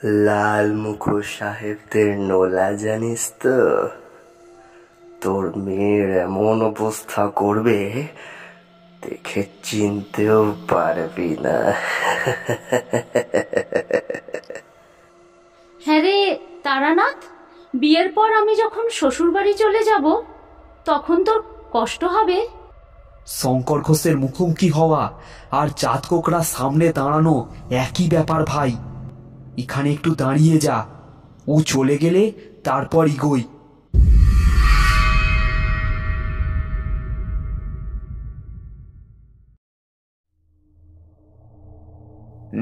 লাল মুখো সাহেবদের নোলা জানিস তো? তোর মেয়ের এমন অবস্থা করবে দেখে চিনতেও পারবি না। হ্যাঁ রে তারানাথ, বিয়ের পর আমি যখন শ্বশুর বাড়ি চলে যাব তখন তোর কষ্ট হবে। শঙ্কর ঘোষের মুখোমুখি হওয়া আর চাঁদ কোকড়া সামনে দাঁড়ানো একই ব্যাপার ভাই। এখানে একটু দাঁড়িয়ে যা, ও চলে গেলে তারপর ইগোই।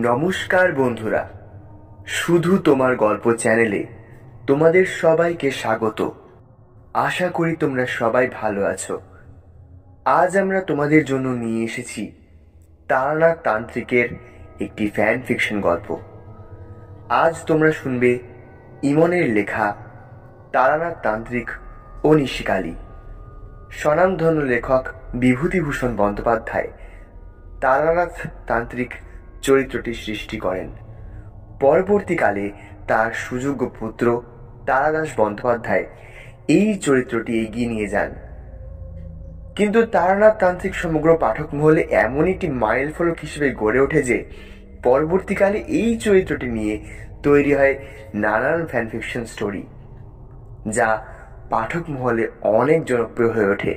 নমস্কার বন্ধুরা, শুধু তোমার গল্প চ্যানেলে তোমাদের সবাইকে স্বাগত। আশা করি তোমরা সবাই ভালো আছো। আজ আমরা তোমাদের জন্য নিয়ে এসেছি তারানাথ তান্ত্রিকের একটি ফ্যান ফিকশন গল্প। আজ তোমরা শুনবে ইমনের লেখা তারানাথ তান্ত্রিক ও নিশিকালী। স্বনামধন্য লেখক বিভূতিভূষণ বন্দ্যোপাধ্যায় তারানাথ তান্ত্রিক চরিত্রটি সৃষ্টি করেন। পরবর্তীকালে তার সুযোগ্য পুত্র তারাদাস বন্দ্যোপাধ্যায় এই চরিত্রটি এগিয়ে নিয়ে যান। কিন্তু তারানাথ তান্ত্রিক সমগ্র পাঠক মহলে এমন একটি মাইল ফলক হিসেবে গড়ে ওঠে যে পরবর্তীকালে এই চরিত্রটি নিয়ে তৈরি হয় নানান ফ্যান ফিকশন স্টোরি, যা পাঠক মহলে অনেক জনপ্রিয় হয়ে ওঠে।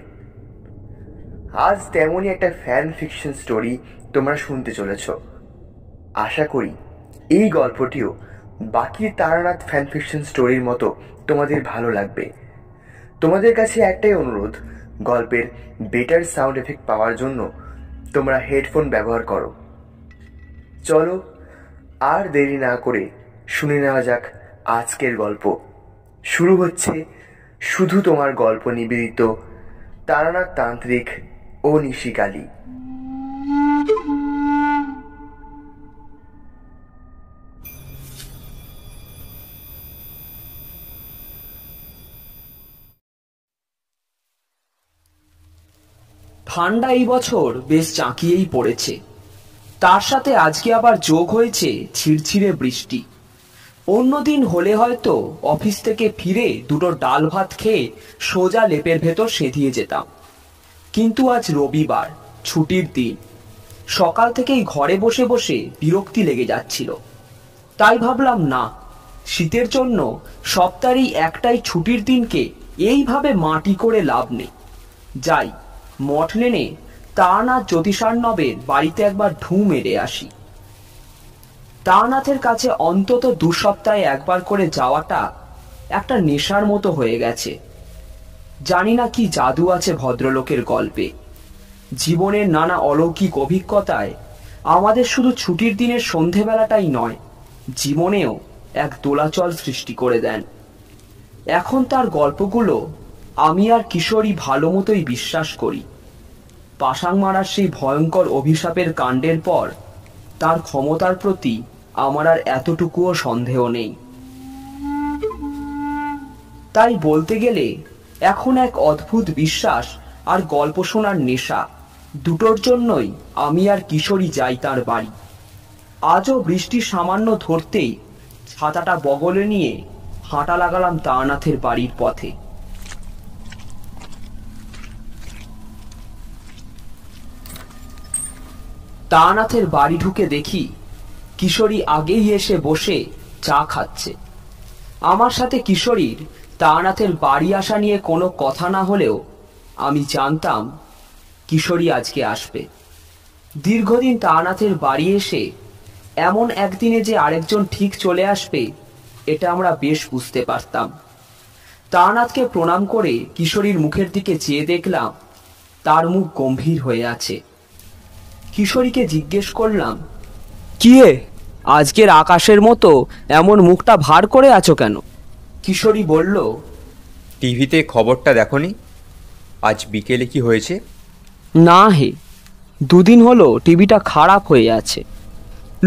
আজ তেমনই একটা ফ্যান ফিকশন স্টোরি তোমরা শুনতে চলেছ। আশা করি এই গল্পটিও বাকি তারানাথ ফ্যান ফিকশন স্টোরির মতো তোমাদের ভালো লাগবে। তোমাদের কাছে একটাই অনুরোধ, গল্পের বেটার সাউন্ড এফেক্ট পাওয়ার জন্য তোমরা হেডফোন ব্যবহার করো। চলো আর দেরি না করে শুনে নেওয়া যাক আজকের গল্প। শুরু হচ্ছে শুধু তোমার গল্প নিবেদিত তারানাথ তান্ত্রিক ও নিশিকালী। ঠান্ডা এই বছর বেশ চাঁকিয়েই পড়েছে, তার সাথে আজকে আবার যোগ হয়েছে ছিড়ছিড়ে বৃষ্টি। অন্যদিন হলে হয়তো অফিস থেকে ফিরে দুটো ডাল ভাত খেয়ে সোজা লেপের ভেতর সেঁধিয়ে যেতাম, কিন্তু আজ রবিবার, ছুটির দিন। সকাল থেকেই ঘরে বসে বসে বিরক্তি লেগে যাচ্ছিল, তাই ভাবলাম না, শীতের জন্য সপ্তাহেরই একটাই ছুটির দিনকে এইভাবে মাটি করে লাভ নেই। যাই মঠ লেনে তারানাথ জ্যোতিষার্ণবের বাড়িতে একবার ঢু মেরে আসি। তারানাথের কাছে অন্তত 2 সপ্তাহে একবার করে যাওয়াটা একটা নেশার মতো হয়ে গেছে। জানি না কি জাদু আছে ভদ্রলোকের গল্পে। জীবনের নানা অলৌকিক অভিজ্ঞতায় আমাদের শুধু ছুটির দিনের সন্ধেবেলাটাই নয়, জীবনেও এক দোলাচল সৃষ্টি করে দেন। এখন তার গল্পগুলো আমি আর কিশোরী ভালো মতোই বিশ্বাস করি। পাশাং মারার সেই ভয়ঙ্কর অভিশাপের কাণ্ডের পর তার ক্ষমতার প্রতি আমার আর এতটুকুও সন্দেহ নেই। তাই বলতে গেলে এখন এক অদ্ভুত বিশ্বাস আর গল্প শোনার নেশা, দুটোর জন্যই আমি আর কিশোরী যাই তার বাড়ি। আজও বৃষ্টি সামান্য ধরতেই ছাতাটা বগলে নিয়ে হাঁটা লাগালাম তারানাথের বাড়ির পথে। তারানাথের বাড়ি ঢুকে দেখি কিশোরী আগেই এসে বসে চা খাচ্ছে। আমার সাথে কিশোরীর তারানাথের বাড়ি আসা নিয়ে কোনো কথা না হলেও আমি জানতাম কিশোরী আজকে আসবে। দীর্ঘদিন তারানাথের বাড়ি এসে এমন একদিনে যে আরেকজন ঠিক চলে আসবে, এটা আমরা বেশ বুঝতে পারতাম। তারানাথকে প্রণাম করে কিশোরীর মুখের দিকে চেয়ে দেখলাম তার মুখ গম্ভীর হয়ে আছে। কিশোরীকে জিজ্ঞেস করলাম, কি হে, আজকের আকাশের মতো এমন মুখটা ভার করে আছো কেন? কিশোরী বলল, টিভিতে খবরটা দেখোনি? আজ বিকেলে কি হয়েছে? না হে, 2 দিন হলো টিভিটা খারাপ হয়ে আছে।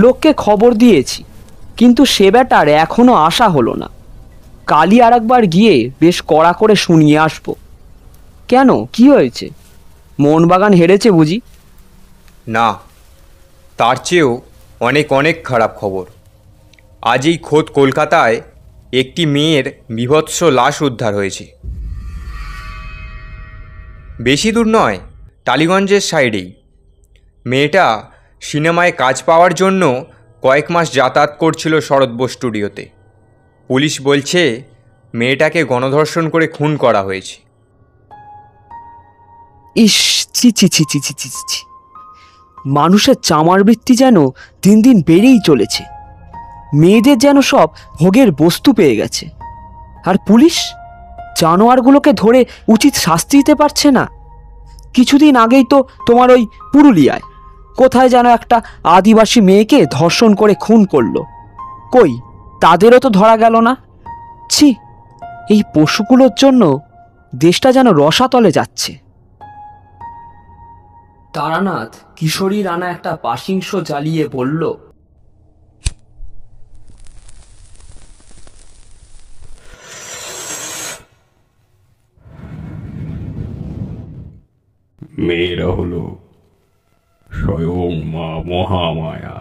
লোককে খবর দিয়েছি, কিন্তু সে ব্যাটার এখনো আসা হলো না। কালই আর একবার গিয়ে বেশ কড়া করে শুনিয়ে আসবো। কেন, কি হয়েছে? মোহনবাগান হেরেছে বুঝি? না, তার চেয়েও অনেক অনেক খারাপ খবর। আজ এই খোদ কলকাতায় একটি মেয়ের বীভৎস লাশ উদ্ধার হয়েছে। বেশি দূর নয়, টালিগঞ্জের সাইডেই। মেয়েটা সিনেমায় কাজ পাওয়ার জন্য কয়েক মাস যাতায়াত করছিল শরৎ স্টুডিওতে। পুলিশ বলছে মেয়েটাকে গণধর্ষণ করে খুন করা হয়েছে। ইস, ছি ছি ছি ছি ছি ছি ছি। মানুষের চামার বৃত্তি যেন দিন দিন বেড়েই চলেছে। মেয়েদের যেন সব ভোগের বস্তু পেয়ে গেছে। আর পুলিশ জানোয়ারগুলোকে ধরে উচিত শাস্তি দিতে পারছে না। কিছুদিন আগেই তো তোমার ওই পুরুলিয়ায় কোথায় যেন একটা আদিবাসী মেয়েকে ধর্ষণ করে খুন করলো। কই, তাদেরও তো ধরা গেল না। ছি, এই পশুগুলোর জন্য দেশটা যেন রসাতলে যাচ্ছে। তারানাথ কিশোরীর আনা একটা পাশিংশ জ্বালিয়ে বলল, মেয়েরা হলো স্বয়ং মা মহামায়া,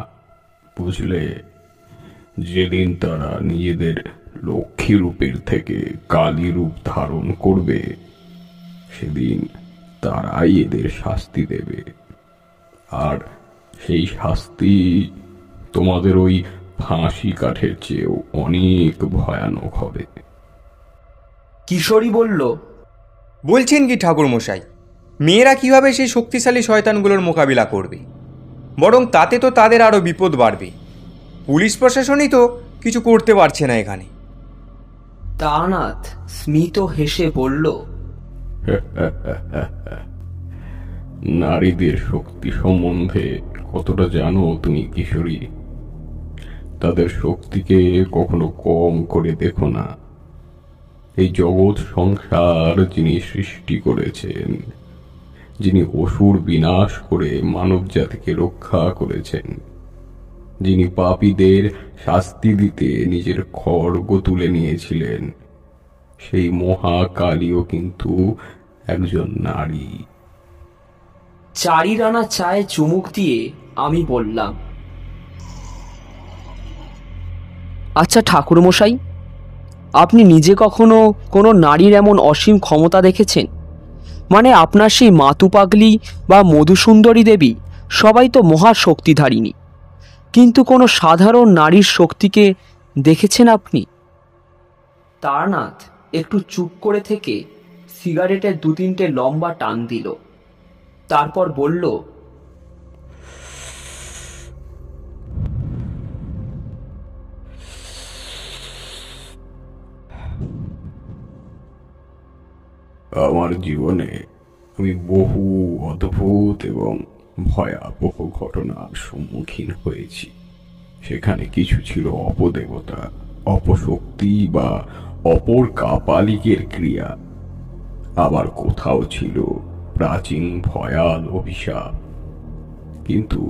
বুঝলে? যেদিন তারা নিজেদের লক্ষ্মী রূপের থেকে কালী রূপ ধারণ করবে, সেদিন তারাই এদের শাস্তি দেবে। আর সেই শাস্তি তোমাদের ওই ফাঁসি কাঠের চেয়েও অনেক ভয়ানক হবে। কিশোরী বলল, বলছেন কি ঠাকুরমশাই, মেয়েরা কিভাবে সেই শক্তিশালী শয়তানগুলোর মোকাবিলা করবে? বরং তাতে তো তাদের আরও বিপদ বাড়বে। পুলিশ প্রশাসনই তো কিছু করতে পারছে না এখানে। তারানাথ স্মিত হেসে বলল, নারীদের শক্তি সম্বন্ধে কতটা জানো তুমি কিশোরী? তাদের শক্তিকে কখনো কম করে দেখো না। এই জগৎ সংসার যিনি সৃষ্টি করেছেন, যিনি অসুর বিনাশ করে মানব জাতিকে রক্ষা করেছেন, যিনি পাপীদের শাস্তি দিতে নিজের খড়গ তুলে নিয়েছিলেন, সেই মহাকালীও কিন্তু একজন নারী। চারি রানা চায়ে চুমুক দিয়ে আমি বললাম, আচ্ছা ঠাকুরমশাই, আপনি নিজে কখনো কোনো নারীর এমন অসীম ক্ষমতা দেখেছেন? মানে আপনার সেই মাতু পাগলি বা মধুসুন্দরী দেবী সবাই তো মহাশক্তিধারিণী, কিন্তু কোনো সাধারণ নারীর শক্তিকে দেখেছেন আপনি? তারানাথ একটু চুপ করে থেকে সিগারেটের 2-3টে লম্বা টান দিল। তারপর বলল, আমার জীবনে আমি বহু অদ্ভুত এবং ভয়াবহ ঘটনার সম্মুখীন হয়েছি। সেখানে কিছু ছিল অপদেবতা, অপশক্তি বা অপর কাপালিকের ক্রিয়া, আবার কোথাও ছিল প্রাচীন ভয়াল অভিশাপ। কিন্তু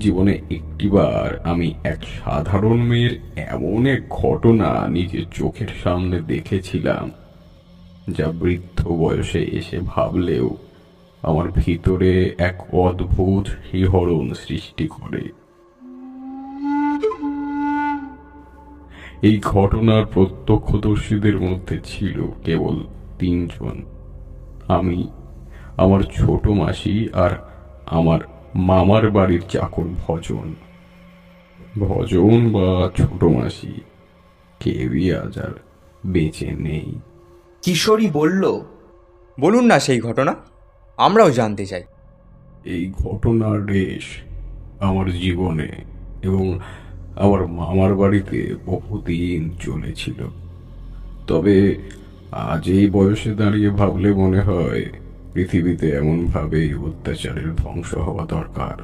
জীবনে একটিবার আমি এক সাধারণ মেয়ের এমন এক ঘটনা নিজের চোখের সামনে দেখেছিলাম, যা বৃদ্ধ বয়সে এসে ভাবলেও আমার ভিতরে এক অদ্ভুত শিহরণ সৃষ্টি করে। এই ঘটনার প্রত্যক্ষদর্শীদের মধ্যে ছিল কেবল 3 জন, আমি, আমার ছোট মাসি আর আমার মামার বাড়ির চাকর ভজন। ভজন বা ছোট মাসি কেউই আজ আর বেঁচে নেই। কিশোরী বলল, বলুন না সেই ঘটনা, আমরাও জানতে চাই। এই ঘটনার রেশ আমার জীবনে এবং আমার মামার বাড়িতে বহুদিন চলেছিল। তবে আজ এই বয়সে দাঁড়িয়ে ভাবলে মনে হয় পৃথিবীতে এমনভাবে অত্যাচারের ধ্বংস হওয়া দরকার।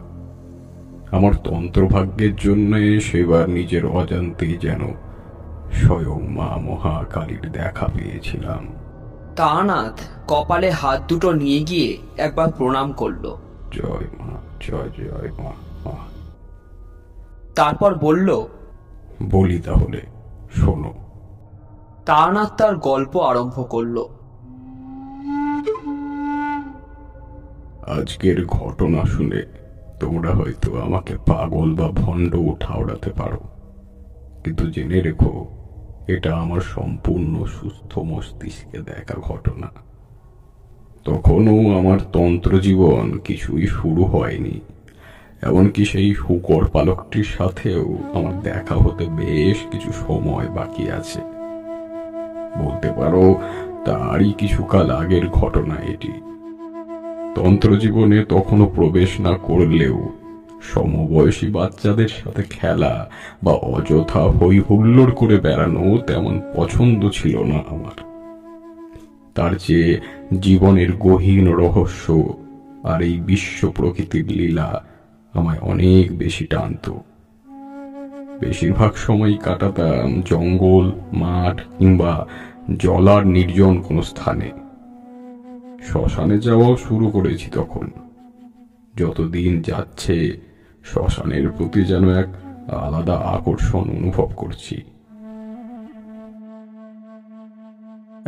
আমার তন্ত্রভাগ্যের জন্য সেবার নিজের অজান্তেই যেন স্বয়ং মা মহাকালীর দেখা পেয়েছিলাম। তারানাথ কপালে হাত দুটো নিয়ে গিয়ে একবার প্রণাম করল। জয় মা, জয় জয় মা। তারপর বলল, বলি তাহলে শোনো। তারানাথ তার গল্প আরম্ভ করল। আজকের ঘটনা শুনে তোমরা হয়তো আমাকে পাগল বা ভণ্ড ঠাওরাতে পারো, কিন্তু জেনে রেখো, এটা আমার সম্পূর্ণ সুস্থ মস্তিষ্কে দেখা ঘটনা। তখনও আমার তন্ত্র জীবন কিছুই শুরু হয়নি। এমনকি সেই শূকর পালকটির সাথেও আমার দেখা হতে বেশ কিছু সময় বাকি আছে। বলতে পারো তারই কিছুকাল আগের ঘটনা এটি। তন্ত্র জীবনে তখনও প্রবেশ না করলেও সমবয়সী বাচ্চাদের সাথে খেলা বা অযথা হই হুল্লোড় করে বেড়ানো তেমন পছন্দ ছিল না আমার। তার চেয়ে জীবনের গহীন রহস্য আর এই বিশ্ব প্রকৃতির লীলা আমায় অনেক বেশি টানত। বেশিরভাগ সময় কাটাতাম জঙ্গল, মাঠ কিংবা জলার নির্জন কোনো স্থানে। শ্মশানে যাওয়াও শুরু করেছি তখন। যতদিন যাচ্ছে শ্মশানের প্রতি যেন এক আলাদা আকর্ষণ অনুভব করছি।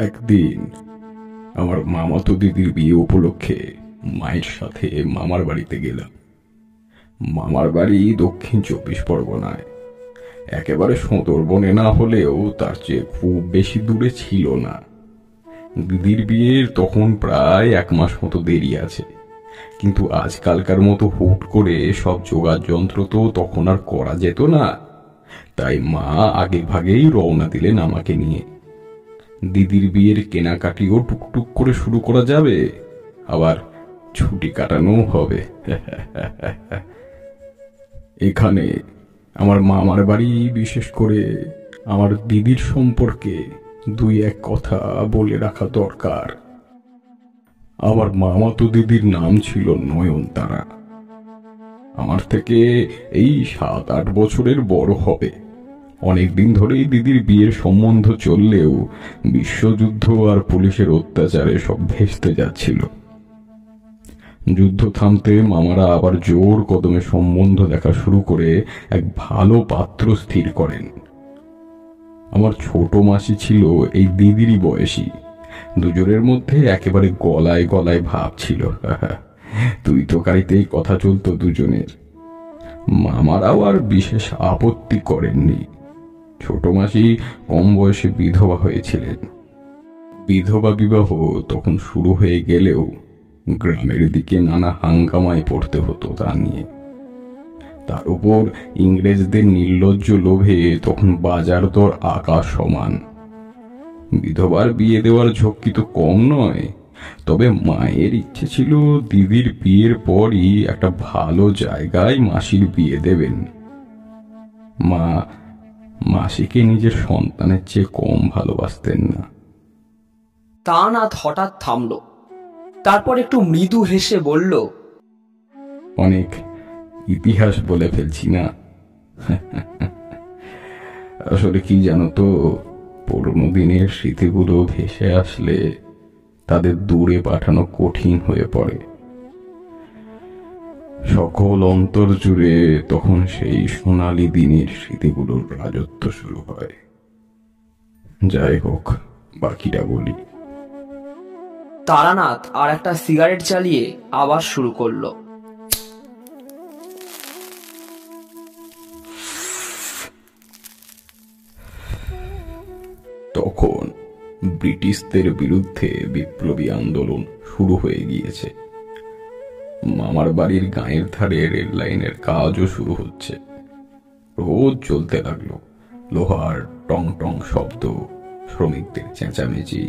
একদিন আমার মামাতো দিদির বিয়ে উপলক্ষে মায়ের সাথে মামার বাড়িতে গেলাম। মামার বাড়ি দক্ষিণ 24 পরগনায়। একেবারে সুন্দরবনে না হলেও তার চেয়ে খুব বেশি দূরে ছিল না। দিদির বিয়ের তখন প্রায় 1 মাস মতো দেরি আছে, কিন্তু আজকালকার মতো হুট করে সব জোগাড় যন্ত্র তো তখন আর করা যেত না। তাই মা আগে ভাগেই রওনা দিলেন আমাকে নিয়ে। দিদির বিয়ের কেনাকাটিও টুকটুক করে শুরু করা যাবে, আবার ছুটি কাটানো হবে। এখানে আমার মামার বাড়ি, বিশেষ করে আমার দিদির সম্পর্কে 2-1 কথা বলে রাখা দরকার। আমার মামাতো দিদির নাম ছিল নয়নতারা। আমার থেকে এই 7-8 বছরের বড় হবে। অনেকদিন ধরেই দিদির বিয়ের সম্বন্ধ চললেও বিশ্বযুদ্ধ আর পুলিশের অত্যাচারে সব ভেস্তে যাচ্ছিল। যুদ্ধ থামতে মামারা আবার জোর কদমে সম্বন্ধ দেখা শুরু করে এক ভালো পাত্র স্থির করেন। আমার ছোট মাসি ছিল এই দিদিরই বয়সী। দুজনের মধ্যে একেবারে গলায় গলায় ভাব ছিল। তুই তো কারিতেই কথা চলতো দুজনের। মামারাও আর বিশেষ আপত্তি করেননি। ছোট মাসি কম বয়সে বিধবা হয়েছিলেন। বিধবা বিবাহ তখন শুরু হয়ে গেলেও গ্রামের দিকে নানা হাঙ্গামায় পড়তে হতো তা নিয়ে। তার উপর ইংরেজদের নির্লজ্জ লোভে তখন বাজার দর আকাশ সমান। বিধবার বিয়ে দেওয়ার ঝক্কি তো কম নয়। তবে মায়ের ইচ্ছে ছিল দিদির বিয়ের পরই একটা ভালো জায়গায় মাসির বিয়ে দেবেন। মা মাসিকে নিজের সন্তানের চেয়ে কম ভালোবাসতেন না। তারানাথ হঠাৎ থামল, তারপর একটু মৃদু হেসে বলল, অনেক ইতিহাস বলে ফেলছি না? আসলে কি জানো তো, পুরনো দিনের স্মৃতিগুলো ভেসে আসলে তাদের দূরে পাঠানো কঠিন হয়ে পড়ে। সকল অন্তর জুড়ে তখন সেই সোনালী দিনের স্মৃতিগুলোর রাজত্ব শুরু হয়। যাই হোক, বাকিটা বলি। তারানাথ আর একটা সিগারেট জ্বালিয়ে আবার শুরু করলো। তখন ব্রিটিশদের বিরুদ্ধে বিপ্লবী আন্দোলন শুরু হয়ে গিয়েছে। মামার বাড়ির গায়ের ধারে রেল লাইনের কাজও শুরু হচ্ছে। রোজ চলতে লাগলো লোহার টং টং শব্দ, শ্রমিকদের চেঁচামেচি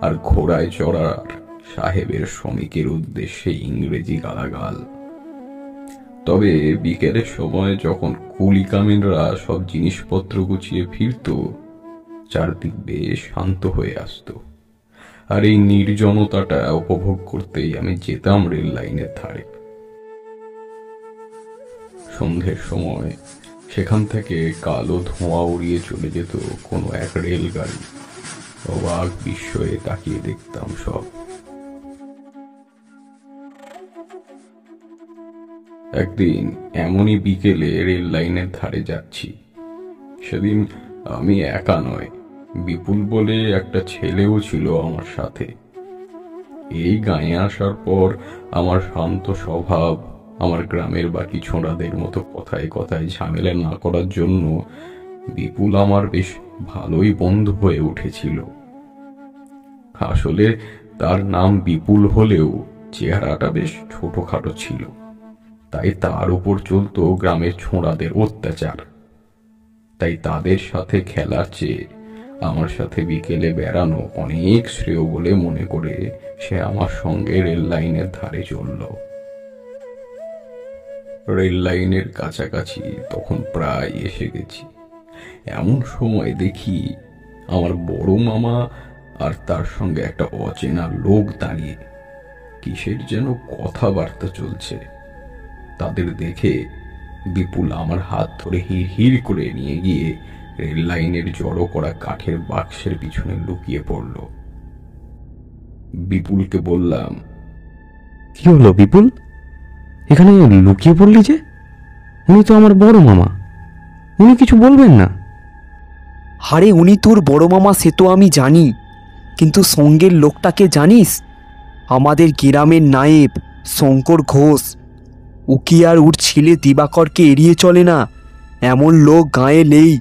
আর ঘোড়ায় চড়ার সাহেবের শ্রমিকের উদ্দেশ্যে ইংরেজি গালাগাল। তবে বিকেলের সময় যখন কুলি কামিনরা সব জিনিসপত্র গুছিয়ে ফিরত, চারদিক বেশ শান্ত হয়ে আসতো। আর এই নির্জনতাটা উপভোগ করতেই আমি যেতাম রেল লাইনের ধারে। সন্ধ্যের সময় সেখান থেকে কালো ধোঁয়া উড়িয়ে চলে যেত কোনো এক রেলগাড়ি। অবাক বিস্ময়ে তাকিয়ে দেখতাম সব। একদিন এমনই বিকেলে রেল লাইনের ধারে যাচ্ছি। সেদিন আমি একা নয়, বিপুল বলে একটা ছেলেও ছিল আমার সাথে। এই গাঁয়ে আসার পর আমার শান্ত স্বভাব, আমার গ্রামের বাকি ছোঁড়াদের মতো কথায় কথায় ঝামেলা না করার জন্য বিপুল আমার বেশ ভালোই বন্ধু হয়ে উঠেছিল। আসলে তার নাম বিপুল হলেও চেহারাটা বেশ ছোটখাটো ছিল, তাই তার উপর চলতো গ্রামের ছোঁড়াদের অত্যাচার। তাই তাদের সাথে খেলার চেয়ে আমার সাথে বিকেলে বেড়ানো অনেক শ্রেয় বলে মনে করে সে আমার সঙ্গে রেল লাইনের ধারে চলল। রেল লাইনের কাছাকাছি তখন প্রায় এসে গেছি। এমন সময় দেখি আমার বড় মামা আর তার সঙ্গে একটা অচেনা লোক দাঁড়িয়ে কিসের যেন কথাবার্তা চলছে। তাদের দেখে বিপুল আমার হাত ধরে হিড় করে নিয়ে গিয়ে রেল লাইনের জড়ো করা কাঠের বাক্সের পিছনে লুকিয়ে পড়ল। বিপুলকে বললাম, কি হলো বিপুল, এখানে লুকিয়ে পড়লি যে? উনি তো আমার বড় মামা, উনি কিছু বলবেন না? আরে উনি তোর বড় মামা সে তো আমি জানি, কিন্তু সঙ্গের লোকটাকে জানিস? আমাদের গ্রামের নায়েব শঙ্কর ঘোষ। উকি আর ওর ছেলে দিবাকরকে এড়িয়ে চলে না এমন লোক গাঁয়ে নেই।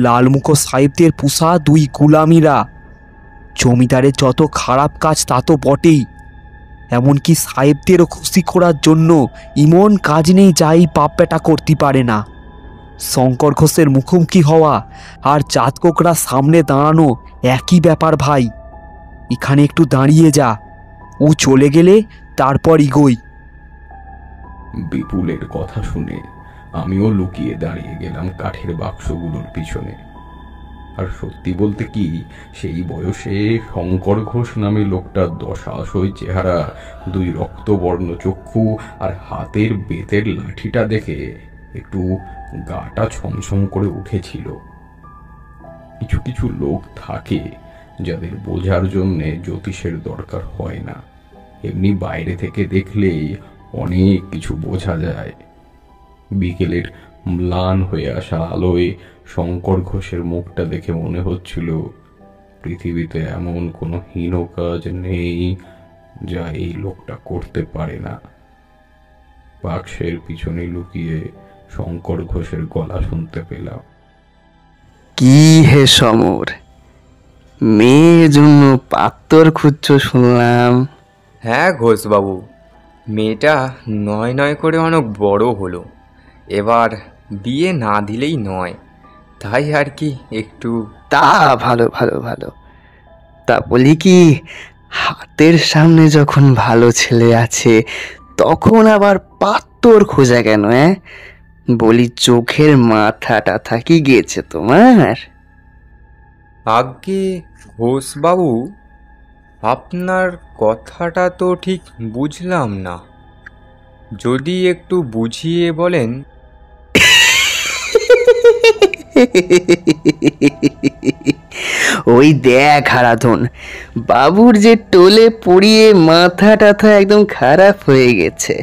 লালমুখ সাহেবদের পুষা দুই গুলামিরা। জমিদারের যত খারাপ কাজ তা তো বটেই, এমনকি সাহেবদেরও খুশি করার জন্য এমন কাজ নেই যা এই বাপ বেটা করতে পারে না। শঙ্কর ঘোষের মুখোমুখি হওয়া আর জাতকোকরা সামনে দাঁড়ানো একই ব্যাপার ভাই। এখানে একটু দাঁড়িয়ে যা, ও চলে গেলে তারপর ইগোই। বিপুলের কথা শুনে আমিও লুকিয়ে দাঁড়িয়ে গেলাম কাঠের বাক্সগুলোর পিছনে। আর সত্যি বলতে কি, সেই বয়সে শঙ্কর ঘোষ নামে লোকটার দশাশয় চেহারা, দুই রক্তবর্ণ চক্ষু আর হাতের বেতের লাঠিটা দেখে একটু গাটা ছমছম করে উঠেছিল। কিছু কিছু লোক থাকে যাদের বোঝার জন্যে জ্যোতিষের দরকার হয় না, এমনি বাইরে থেকে দেখলেই অনেক কিছু বোঝা যায়। বিকেলের ম্লান হয়ে আসা আলোয় শঙ্কর ঘোষের মুখটা দেখে মনে হচ্ছিল পৃথিবীতে এমন কোনো হীন কাজ নেই যা এই লোকটা করতে পারে না। বাক্সের পিছনে লুকিয়ে শঙ্কর ঘোষের গলা শুনতে পেলাম, কি হে সমর, মেয়ের জন্য পাত্তর খুঁজছ শুনলাম। হ্যাঁ ঘোষবাবু, মেয়েটা নয় নয় করে অনেক বড় হলো, এবার বিয়ে না দিলেই নয়, তাই আর কি একটু। তা ভালো ভালো ভালো। তা বলি কি, হাতের সামনে যখন ভালো ছেলে আছে তখন আবার পাত্তর খোঁজা কেন? বলি চোখের মাথা টাথা কি গেছে তোমার? আগে ঘোষবাবু, আপনার কথাটা তো ঠিক বুঝলাম না, যদি একটু বুঝিয়ে বলেন। ওই দেখ হারাধন, বাবুর যে টোলে পড়িয়ে মাথা টাথা একদম খারাপ হয়ে গেছে।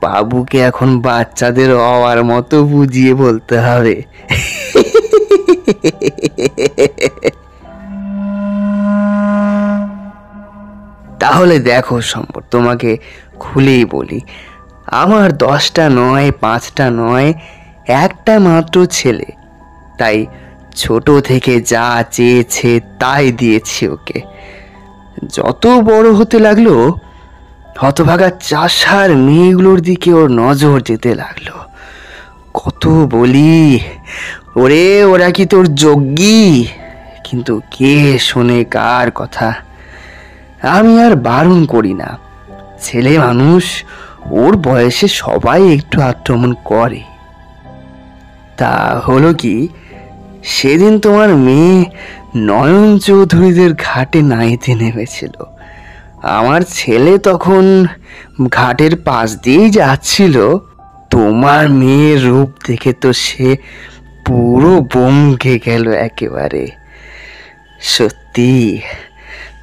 বাবুকে এখন বাচ্চাদের হওয়ার মতো বুঝিয়ে বলতে হবে। তাহলে দেখো সম্পদ, তোমাকে খুলেই বলি, আমার 10টা নয় 5টা নয়, একটা মাত্র ছেলে, তাই ছোট থেকে যা চেয়েছে তাই দিয়েছি ওকে। যত বড় হতে লাগলো হতভাগা চাষার মেয়েগুলোর দিকে ওর নজর যেতে লাগলো। কত বলি, ওরে ওরা কি তোর যোগ্যী? কিন্তু কে শোনে কার কথা? আমি আর বারণ করি না, ছেলে মানুষ, ওর বয়সে সবাই একটু আক্রমণ করে। তা হলো কি, সেদিন তোমার মেয়ে নয়ন চৌধুরীদের ঘাটে নাইতে নেমেছিল। আমার ছেলে তখন ঘাটের পাশ দিয়েই যাচ্ছিল। তোমার মেয়ের রূপ দেখে তো সে পুরো বমকে গেল একেবারে। সত্যি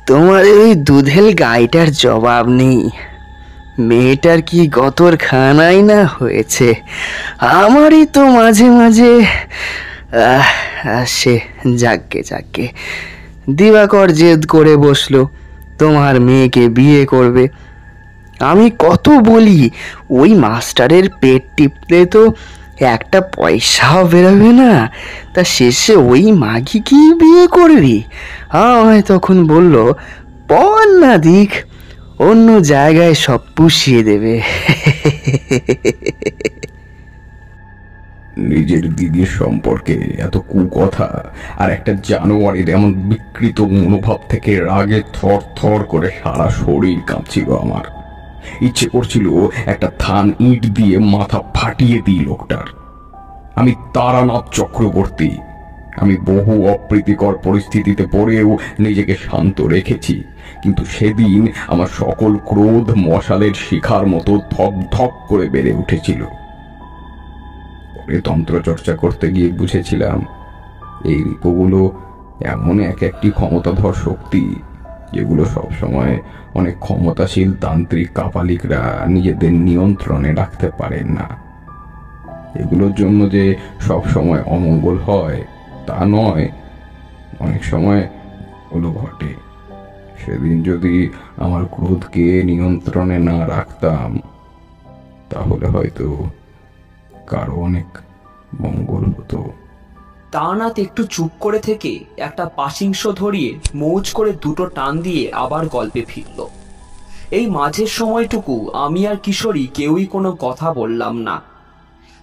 তোমার ওই দুধেল গাইটার জবাব নেই। মেয়েটার কি গতর খানাই না হয়েছে। আমারই তো মাঝে মাঝে সে যাকে যাকে দিবাকর জেদ করে বসলো তোমার মেয়েকে বিয়ে করবে। আমি কত বলি, ওই মাস্টারের পেট টিপলে তো একটা পয়সাও বেরোবে না, তা শেষে ওই মাগি কি বিয়ে করবি? আমায় তখন বলল, পর না দিক, অন্য জায়গায় সব পুষিয়ে দেবে। নিজের দিদির সম্পর্কে এত কুকথা আর একটা জানোয়ারের এমন বিকৃত মনোভাব থেকে রাগে থর থর করে সারা শরীর কাঁপছিল আমার। ইচ্ছে করছিল একটা থান ইট দিয়ে মাথা ফাটিয়ে দিই লোকটার। আমি তারানাথ চক্রবর্তী। আমি বহু অপ্রীতিকর পরিস্থিতিতে পড়েও নিজেকে শান্ত রেখেছি, কিন্তু সেদিন আমার সকল ক্রোধ মশালের শিখার মতো ধক ধক করে বেড়ে উঠেছিল। তন্ত্র চর্চা করতে গিয়ে বুঝেছিলাম এই রিপুগুলো এমন এক একটি ক্ষমতাধর শক্তি যেগুলো সবসময় অনেক ক্ষমতাশীল তান্ত্রিক কাপালিকরা নিজেদের নিয়ন্ত্রণে রাখতে পারেন না। এগুলোর জন্য যে সব সময় অমঙ্গল হয় তা নয়, অনেক সময় ওগুলো ঘটে। সেদিন যদি আমার ক্রোধকে নিয়ন্ত্রণে না রাখতাম তাহলে হয়তো কারো অনেক মঙ্গল হতো। তারানাথ একটু চুপ করে থেকে একটা পাশিংশ ধরিয়ে মৌজ করে দুটো টান দিয়ে আবার গল্পে ফিরল। এই মাঝের সময়টুকু আমি আর কিশোরী কেউই কোনো কথা বললাম না।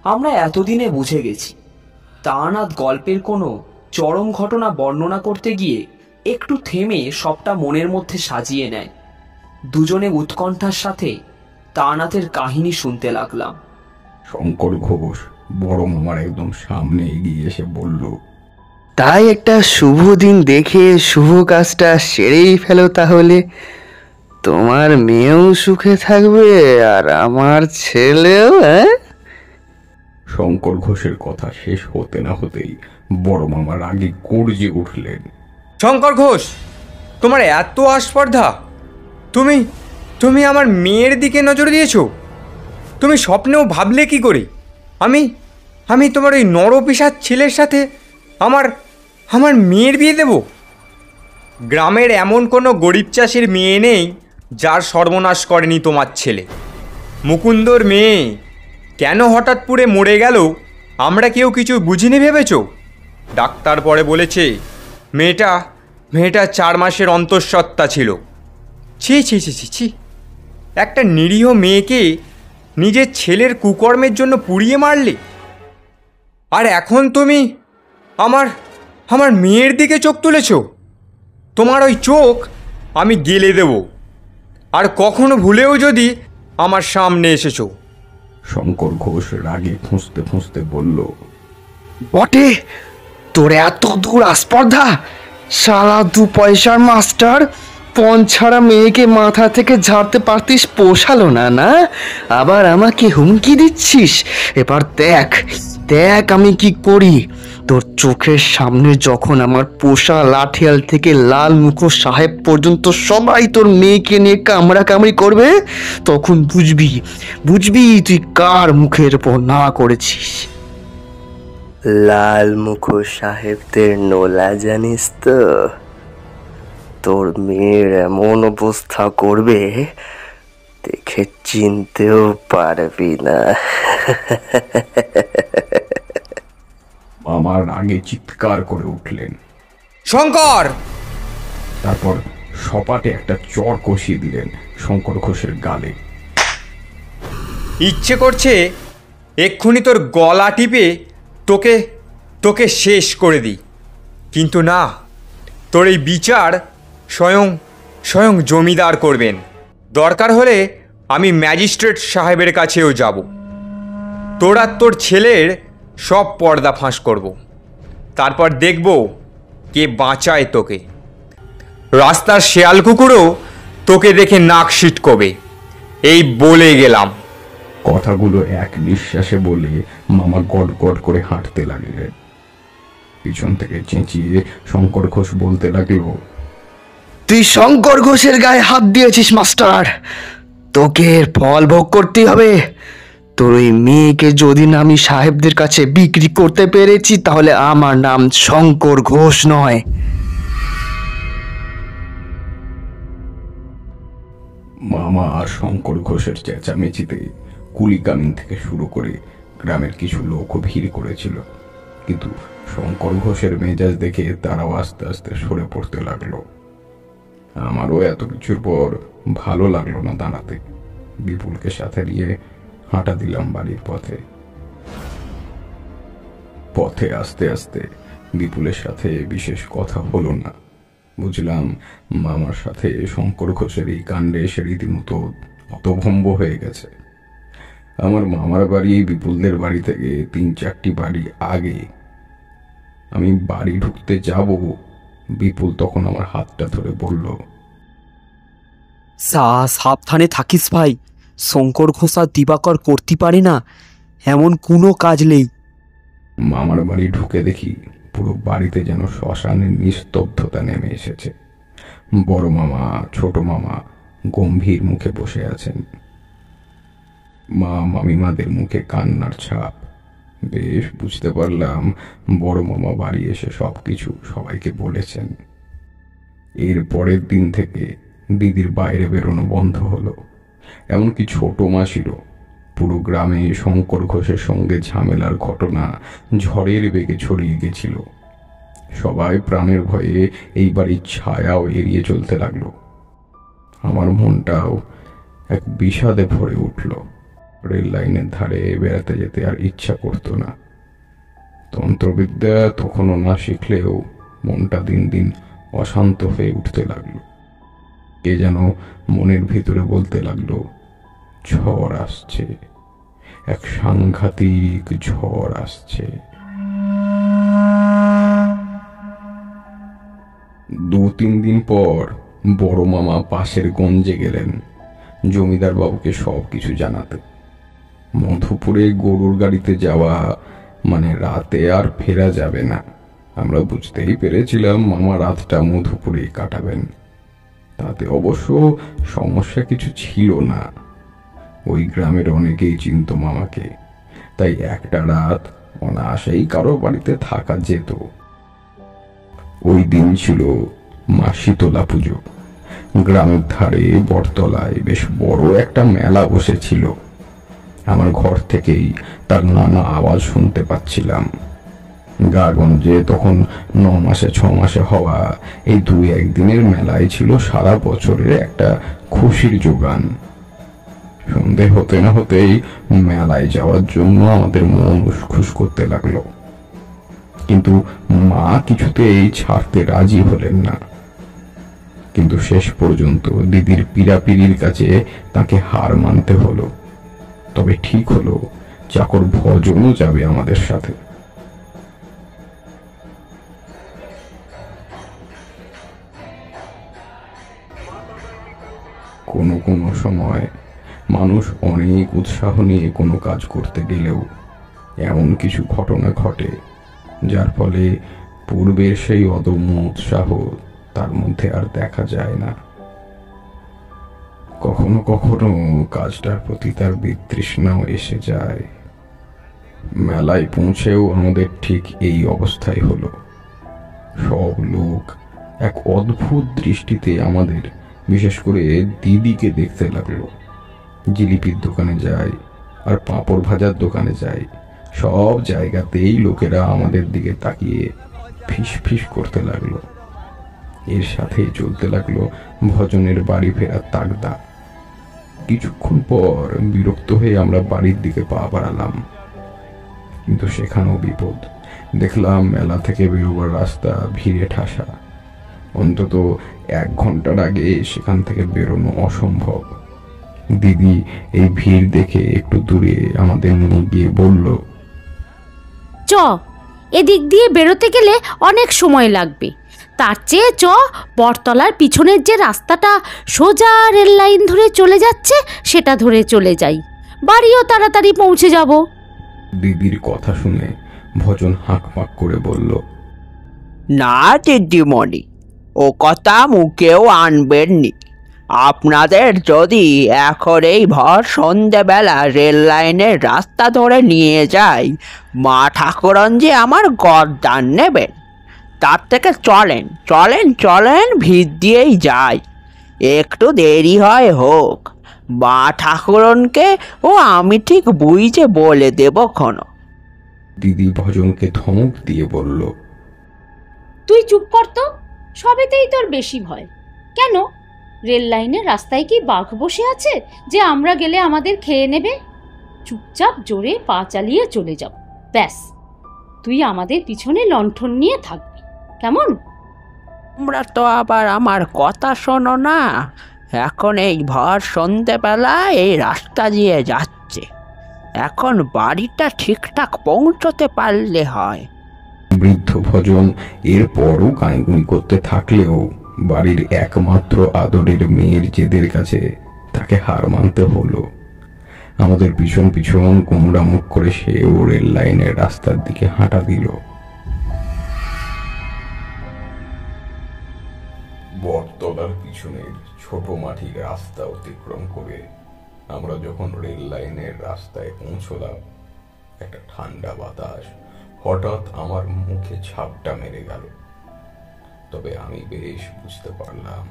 আমরা এতদিনে বুঝে গেছি তারানাথ গল্পের কোনো চরম ঘটনা বর্ণনা করতে গিয়ে একটু থেমে সবটা মনের মধ্যে সাজিয়ে নেয়। দুজনে উৎকণ্ঠার সাথে তারানাথের কাহিনী শুনতে লাগলাম। শঙ্কর ঘোষ বড় মামার একদম সামনে এগিয়ে এসে বলল, তাই একটা শুভ দিন দেখে শুভ কাজটা সেরেই ফেলো তাহলে। তোমার মেয়েও সুখে থাকবে আর আমার ছেলেও। শঙ্কর ঘোষের কথা শেষ হতে না হতেই বড় মামা রাগে গর্জে উঠলেন। শঙ্কর ঘোষ, তোমার এত আস্পর্ধা! তুমি তুমি আমার মেয়ের দিকে নজর দিয়েছো? তুমি স্বপ্নেও ভাবলে কি করে আমি তোমার ওই নরপিশাচ ছেলের সাথে আমার মেয়ের বিয়ে দেব? গ্রামের এমন কোনো গরিব চাষির মেয়ে নেই যার সর্বনাশ করেনি তোমার ছেলে। মুকুন্দর মেয়ে কেন হঠাৎ পুড়ে মরে গেল আমরা কেউ কিছু বুঝিনি ভেবেছ? ডাক্তার পরে বলেছে মেয়েটা 4 মাসের অন্তঃসত্ত্বা ছিল। ছি ছি ছি ছি ছি, একটা নিরীহ মেয়েকে নিজের ছেলের কুকর্মের জন্য পুড়িয়ে মারলে, আর এখন তুমি আমার মেয়ের দিকে চোখ তুলেছ। তোমার ওই চোখ আমি গেলে দেব, আর কখনো ভুলেও যদি আমার সামনে এসেছো। শঙ্কর ঘোষ রাগে ফুঁসতে ফুঁসতে বলল, বটে, তোর এত দূর আস্পর্ধা! শালা 2 পয়সার মাস্টার পণ ছাড়া মেয়েকে মাথা থেকে ঝাড়তে পারতিস, পোষালো না না? আবার আমাকে হুমকি দিচ্ছিস? এবার দেখ আমি কি করি। তোর চোখের সামনে যখন আমার পোষা লাঠিয়াল থেকে লাল মুখো সাহেব পর্যন্ত সবাই তোর মেয়েকে নিয়ে কামড়াকামড়ি করবে, তখন বুঝবি তুই কার মুখের উপর না করেছিস। লাল মুখো সাহেবদের নোলা জানিস তো? তোর মেয়ের এমন অবস্থা করবে দেখে চিনতেও পারবি না। মামার রাগে চিৎকার করে উঠলেন, শঙ্কর! তারপর সপাটে একটা চর কষিয়ে দিলেন শঙ্কর ঘোষের গালে। ইচ্ছে করছে এক্ষুনি তোর গলা টিপে তোকে শেষ করে দিই, কিন্তু না, তোর এই বিচার স্বয়ং জমিদার করবেন। দরকার হলে আমি ম্যাজিস্ট্রেট সাহেবের কাছেও যাব। তোর আর তোর ছেলের সব পর্দা ফাঁস করব, তারপর দেখব কে বাঁচায় তোকে। রাস্তার শেয়াল কুকুরও তোকে দেখে নাক সিটকবে, এই বলে গেলাম। কথাগুলো এক নিঃশ্বাসে বলে মামা গট গট করে হাঁটতে লাগলেন। পিছন থেকে চেঁচিয়ে শঙ্কর ঘোষ বলতে লাগলো, তুই শঙ্কর ঘোষের গায়ে হাত দিয়েছিস মাস্টার, তোকে এর ফল ভোগ করতেই হবে। তোর ওই মেয়েকে যদি না আমি সাহেবদের কাছে বিক্রি করতে পেরেছি তাহলে আমার নাম শঙ্কর ঘোষ নয়। মামা আর শঙ্কর ঘোষের চেঁচামেচিতে কুলিকামিন থেকে শুরু করে গ্রামের কিছু লোকও ভিড় করেছিল, কিন্তু শঙ্কর ঘোষের মেজাজ দেখে তারাও আস্তে আস্তে সরে পড়তে লাগলো। আমারও এত কিছুর পর ভালো লাগলো না দাঁড়াতে। বিপুলকে সাথে নিয়ে হাঁটা দিলাম বাড়ির পথে। পথে আস্তে আস্তে বিপুলের সাথে বিশেষ কথা হলো না। বুঝলাম মামার সাথে শঙ্কর ঘোষের এই কাণ্ডে সে রীতিমতো হতভম্ব হয়ে গেছে। আমার মামার বাড়ি বিপুলদের বাড়ি থেকে 3-4টি বাড়ি আগে। আমি বাড়ি ঢুকতে যাব, বিপুল তখন আমার হাতটা ধরে বলল, সাবধানে থাকিস ভাই, শঙ্কর ঘোষ আর দিবাকর করতে পারে না এমন কোনো কাজ নেই। মামার বাড়ি ঢুকে দেখি পুরো বাড়িতে যেন শ্মশানের নিস্তব্ধতা নেমে এসেছে। বড় মামা, ছোট মামা গম্ভীর মুখে বসে আছেন। মা মামিমাদের মুখে কান্নার ছাপ। বেশ বুঝতে পারলাম বড় মামা বাড়ি এসে সবকিছু সবাইকে বলেছেন। এর পরের দিন থেকে দিদির বাইরে বেরোনো বন্ধ হলো। এমনকি ছোট মাসিরও। পুরো গ্রামে শঙ্কর ঘোষের সঙ্গে ঝামেলার ঘটনা ঝড়ের বেগে ছড়িয়ে গেছিল। সবাই প্রাণের ভয়ে এই বাড়ির ছায়াও এড়িয়ে চলতে লাগলো। আমার মনটাও এক বিষাদে ভরে উঠল। রেল লাইনের ধারে বেড়াতে যেতে আর ইচ্ছা করতো না। তন্ত্রবিদ্যা তখনও না শিখলেও মনটা দিন দিন অশান্ত হয়ে উঠতে লাগলো। কে যেন মনের ভিতরে বলতে লাগলো, ঝড় আসছে, এক সাংঘাতিক ঝড় আসছে। 2-3 দিন পর বড় মামা পাশের গঞ্জে গেলেন জমিদার বাবুকে সবকিছু জানাতে। মধুপুরে গরুর গাড়িতে যাওয়া মানে রাতে আর ফেরা যাবে না। আমরা বুঝতেই পেরেছিলাম মামা রাতটা মধুপুরে কাটাবেন। তাতে অবশ্য সমস্যা কিছু ছিল না। ওই গ্রামের অনেকেই চিনত মামাকে, তাই একটা রাত অনায়াসেই কারো বাড়িতে থাকা যেত। ওই দিন ছিল মা শীতলা পুজো। গ্রামের ধারে বটতলায় বেশ বড় একটা মেলা বসেছিল। আমার ঘর থেকেই তার নানা আওয়াজ শুনতে পাচ্ছিলাম। গাগঞ্জে তখন 9 মাসে 6 মাসে হওয়া এই 2-1 দিনের মেলায় ছিল সারা বছরের একটা খুশির যোগান। সন্ধে হতে না হতেই মেলায় যাওয়ার জন্য আমাদের মন উসখুস করতে লাগলো, কিন্তু মা কিছুতেই ছাড়তে রাজি হলেন না। কিন্তু শেষ পর্যন্ত দিদির পীড়াপিড়ির কাছে তাকে হার মানতে হলো। তবে ঠিক হলো চাকর ভজনও যাবে আমাদের সাথে। কোনো কোনো সময় মানুষ অনেক উৎসাহ নিয়ে কোনো কাজ করতে গেলেও এমন কিছু ঘটনা ঘটে যার ফলে পূর্বের সেই অদম্য উৎসাহ তার মধ্যে আর দেখা যায় না। কখনো কখনো কাজটার প্রতি তার বিতৃষ্ণাও এসে যায়। মেলায় পৌঁছেও আমাদের ঠিক এই অবস্থাই হলো। সব লোক এক অদ্ভুত দৃষ্টিতে আমাদের, বিশেষ করে দিদিকে দেখতে লাগলো। জিলিপির দোকানে যাই আর পাঁপড় ভাজার দোকানে যাই, সব জায়গাতেই লোকেরা আমাদের দিকে তাকিয়ে ফিস ফিস করতে লাগলো। এর সাথেই চলতে লাগলো ভজনের বাড়ি ফেরার তাগদা। কিছুক্ষণ পর বিরক্ত হয়ে আমরা বাড়ির দিকে পা বাড়ালাম, কিন্তু সেখানেও বিপদ। দেখলাম মেলা থেকে বেরোবার রাস্তা ভিড়ে ঠাসা। অন্তত 1 ঘন্টার আগে সেখান থেকে বেরোনো অসম্ভব। দিদি এই ভিড় দেখে একটু দূরে আমাদের নিয়ে গিয়ে বলল, চ এদিক দিয়ে বেরোতে গেলে অনেক সময় লাগবে, তার চেয়ে চ বটতলার পিছনের যে রাস্তাটা সোজা রেল লাইন ধরে চলে যাচ্ছে সেটা ধরে চলে যাই, বাড়িও তাড়াতাড়ি পৌঁছে যাব। দিদির কথা শুনে ভজন হাঁকপাক করে বলল, না দিদিমণি, ও কথা মুখেও আনবেননি। আপনাদের যদি এখন এই ভর সন্ধেবেলা রেল লাইনের রাস্তা ধরে নিয়ে যাই, মা ঠাকুরন যে আমার গরদান নেবেন। তার থেকে চলেন চলেন চলেন ভিড় দিয়েই যাই, একটু দেরি হয় হোক, মা ঠাকুরনকে ও আমি ঠিক বুঝে বলে দেব ক্ষণ। দিদি ভজনকে ধমক দিয়ে বলল, তুই চুপ কর তো, সবেতেই তোর বেশি ভয় কেন? রেল লাইনের রাস্তায় কি বাঘ বসে আছে যে আমরা গেলে আমাদের খেয়ে নেবে? চুপচাপ জোরে পা চালিয়ে চলে যাব, ব্যাস। তুই আমাদের পিছনে লণ্ঠন নিয়ে থাকবি, কেমন? তোমরা তো আবার আমার কথা শোনো না। এখন এই ভর সন্ধেবেলা এই রাস্তা দিয়ে যাচ্ছে, এখন বাড়িটা ঠিকঠাক পৌঁছতে পারলে হয়। বৃদ্ধ ভজন এরপরও কাঁইগুনি করতে থাকলেও বাড়ির একমাত্র আদরের মেয়ের জেদের কাছে তাকে হার মানতে হলো। আমাদের পিছন পিছন কুমড়া মুখ করে সেও রেল লাইনের রাস্তার দিকে হাঁটা দিল। বটতলার পিছনের ছোট মাটির রাস্তা অতিক্রম করে আমরা যখন রেল লাইনের রাস্তায় পৌঁছলাম, একটা ঠান্ডা বাতাস হঠাৎ আমার মুখে ঝাপটা মেরে গেল। তবে আমি বেশ বুঝতে পারলাম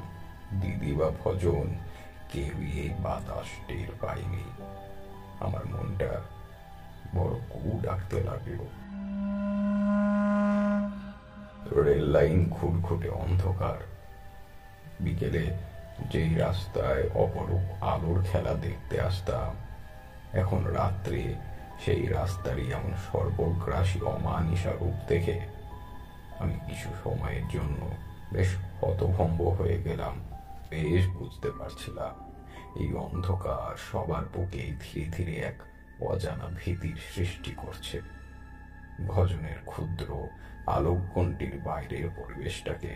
দিদি বা ভজন কেউই এই বাতাস টের পায়নি। আমার মনটা বড় কু ডাকতে লাগলো। রেল লাইন খুটখুটে অন্ধকার। বিকেলে যেই রাস্তায় অপরূপ আলোর খেলা দেখতে আসতাম, এখন রাত্রে সেই রাস্তারই এমন সর্বগ্রাসী অমানিসা রূপ দেখে আমি কিছু সময়ের জন্য বেশ হতভম্ব হয়ে গেলাম। বেশ বুঝতে পারছিলাম এই অন্ধকার সবার বুকেই ধীরে ধীরে এক অজানা ভীতির সৃষ্টি করছে। ভজনের ক্ষুদ্র আলোকগণ্ডির বাইরের পরিবেশটাকে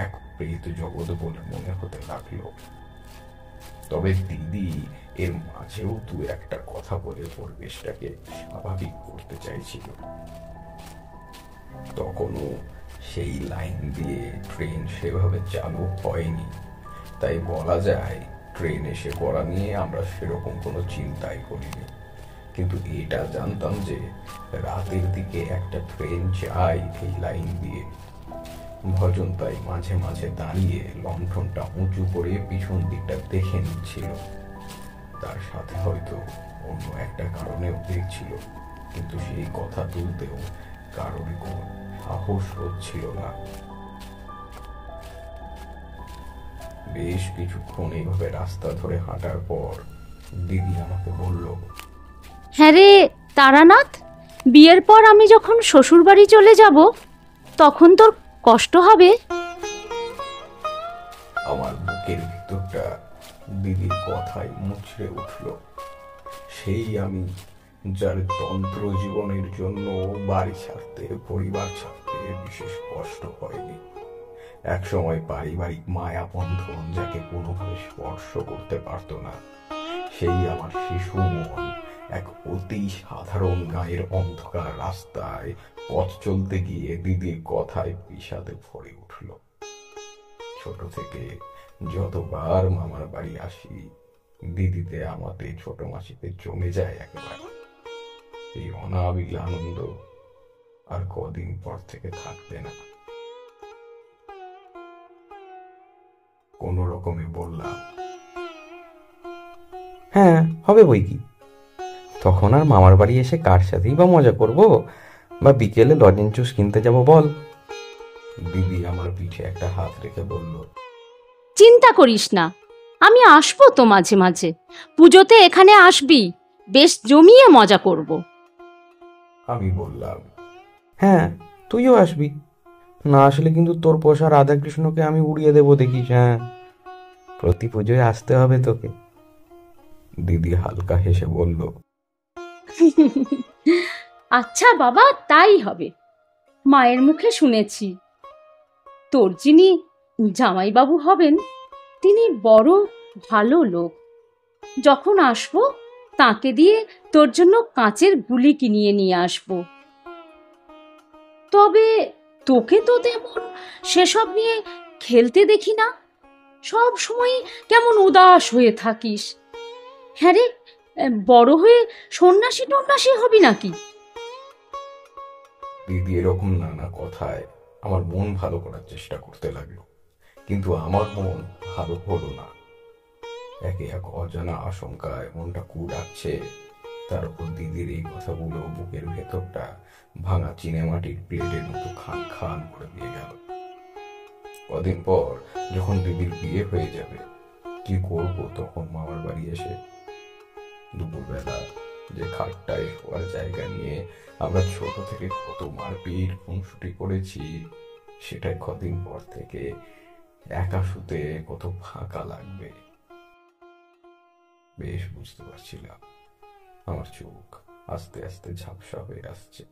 এক প্রেত জগৎ বলে মনে হতে লাগলো। তবে দিদি এর মাঝেও দু একটা কথা বলে পরিবেশটাকে স্বাভাবিক করতে চাইছিল। তখনও সেই লাইন দিয়ে ট্রেন সেভাবে চালু হয়নি, তাই বলা যায় ট্রেন এসে পড়া নিয়ে আমরা সেরকম কোনো চিন্তাই করিনি। কিন্তু এটা জানতাম যে রাতের দিকে একটা ট্রেন যায় এই লাইন দিয়ে। ভজন তাই মাঝে মাঝে দাঁড়িয়ে লণ্ঠনটা উঁচু করে পিছন দিকটা দেখে নিচ্ছিল। তার সাথে হয়তো অন্য একটা কারণেও দেখছিল, কিন্তু সেই কথা তুলতেও কারোরই কোনো সাহস হচ্ছিল না। বেশ কিছুক্ষণ এইভাবে রাস্তা ধরে হাঁটার পর দিদি আমাকে বলল, হ্যাঁ রে তারানাথ, বিয়ের পর আমি যখন শ্বশুর বাড়ি চলে যাব তখন তোর কষ্ট হবে। আমার বুকের ভিতরটা দিদির কথায় মুচড়ে উঠল। সেই আমি যার তন্ত্র জীবনের জন্য বাড়ি ছাড়তে, পরিবার ছাড়তে বিশেষ কষ্ট হয়নি। একসময় পারিবারিক মায়া বন্ধন যাকে কোনোভাবে স্পর্শ করতে পারত না, সেই আমার শিশু মন এক অতি সাধারণ গায়ের অন্ধকার রাস্তায় পথ চলতে গিয়ে দিদির কথায় বিষাদে ভরে উঠল। ছোট থেকে যতবার মামার বাড়ি আসি, দিদিতে আমাতে ছোট মাসিতে জমে যায় একেবারে। এই অনাবিল আনন্দ আর কদিন পর থেকে থাকবে না। কোন রকমে বললাম, হ্যাঁ হবে বই কি, তখন আর মামার বাড়ি এসে কার সাথেই বা মজা করব, বা বিকেলে লজেন্স জুস কিনতে যাব বল। দিদি আমার পিঠে একটা হাত রেখে বলল, চিন্তা করিস না, আমি আসবো তো মাঝে মাঝে। পুজোতে এখানে আসবি, বেশ জমিয়ে মজা করব। আমি বললাম, হ্যাঁ তুইও আসবি, না আসলে কিন্তু তোর পোষা রাধাকৃষ্ণকে আমি উড়িয়ে দেবো দেখিস। হ্যাঁ, প্রতি পুজোয় আসতে হবে তোকে। দিদি হালকা হেসে বলল, আচ্ছা বাবা, তাই হবে। মায়ের মুখে শুনেছি তোর যিনি জামাইবাবু হবেন তিনি বড় ভালো লোক। যখন আসবো তাকে দিয়ে তোর জন্য কাঁচের গুলি কিনিয়ে নিয়ে আসবো। তবে তোকে তো তেমন সেসব নিয়ে খেলতে দেখি না, সব সময় কেমন উদাস হয়ে থাকিস। হ্যাঁ রে, বড় হয়ে সন্ন্যাসী টন্যাসী হবি নাকি? দিদি এরকম নানা কথায় আমার মন ভালো করার চেষ্টা করতে লাগলো, কিন্তু আমার মন ভালো হলো না। একে এক অজানা আশঙ্কায় মনটা কুড়াচ্ছে। তার উপর দিদির এই কথাগুলো বুকের ভেতরটা ভাঙা চিনেমাটির প্লেটের মতো খান খান করে দিয়ে গেল। কদিন পর যখন দিদির বিয়ে হয়ে যাবে, কি করব তখন মামার বাড়ি এসে? দুপুরবেলা যে খাটটায় শোয়ার জায়গা নিয়ে আমরা ছোট থেকে কত মারপিট খুনসুটি করেছি, সেটাই কদিন পর থেকে একা শুতে কত ফাঁকা লাগবে। বেশ বুঝতে পারছিলাম আমার চোখ আস্তে আস্তে ঝাপসা হয়ে আসছে।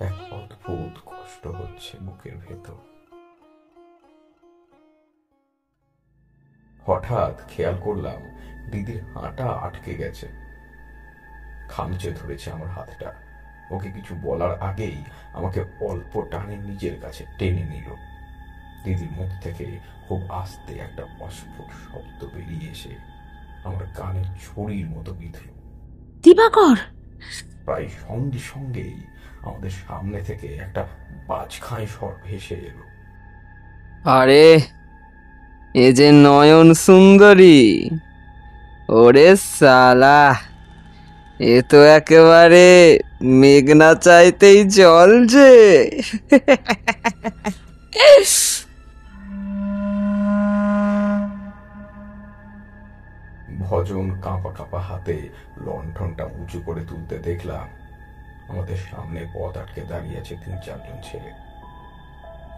এক অদ্ভুত কষ্ট হচ্ছে বুকের ভেতর। হঠাৎ খেয়াল করলাম দিদির হাঁটা আটকে গেছে। খামচে ধরেছে আমার হাতটা। ওকে কিছু বলার আগেই আমাকে অল্প টানে নিজের কাছে টেনে নিল। দিদির মুখ থেকে খুব আস্তে একটা অস্ফুট শব্দ বেরিয়ে এসে আমার কানে ছুরির মতো বিঁধল। দিবাকর! প্রায় সঙ্গে সঙ্গেই আমাদের সামনে থেকে একটা বাজখাঁই স্বর ভেসে এলো। আরে, এ যে নয়ন সুন্দরী! ওরে সালা, এ তো একেবারে মেঘনা চাইতেই জল যে। ভজন কাঁপা কাঁপা হাতে লণ্ঠনটা উঁচু করে তুলতে দেখলাম আমাদের সামনে পথ আটকে দাঁড়িয়ে আছে 3-4 ছেলে।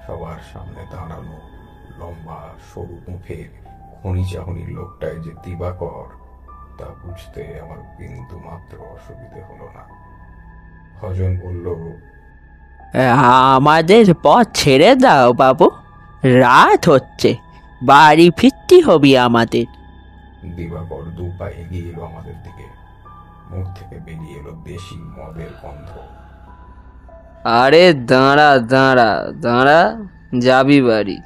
সবার সামনে দাঁড়ানো লম্বা সরু মুখের খনি চাহনির লোকটাই যে দিবাকর, তা বুঝতে আমার বিন্দু মাত্র অসুবিধে হলো না। ভজন বলল, আমাদের পথ ছেড়ে দাও বাবু, রাত হচ্ছে, বাড়ি ফিরতে হবে আমাদের। দিবাকর 2 পা এগিয়ে এলো আমাদের দিকে। মুখ থেকে বেরিয়ে এলো দেশি মদের গন্ধ। আরে দাঁড়া দাঁড়া দাঁড়া, যাবি বাড়ি?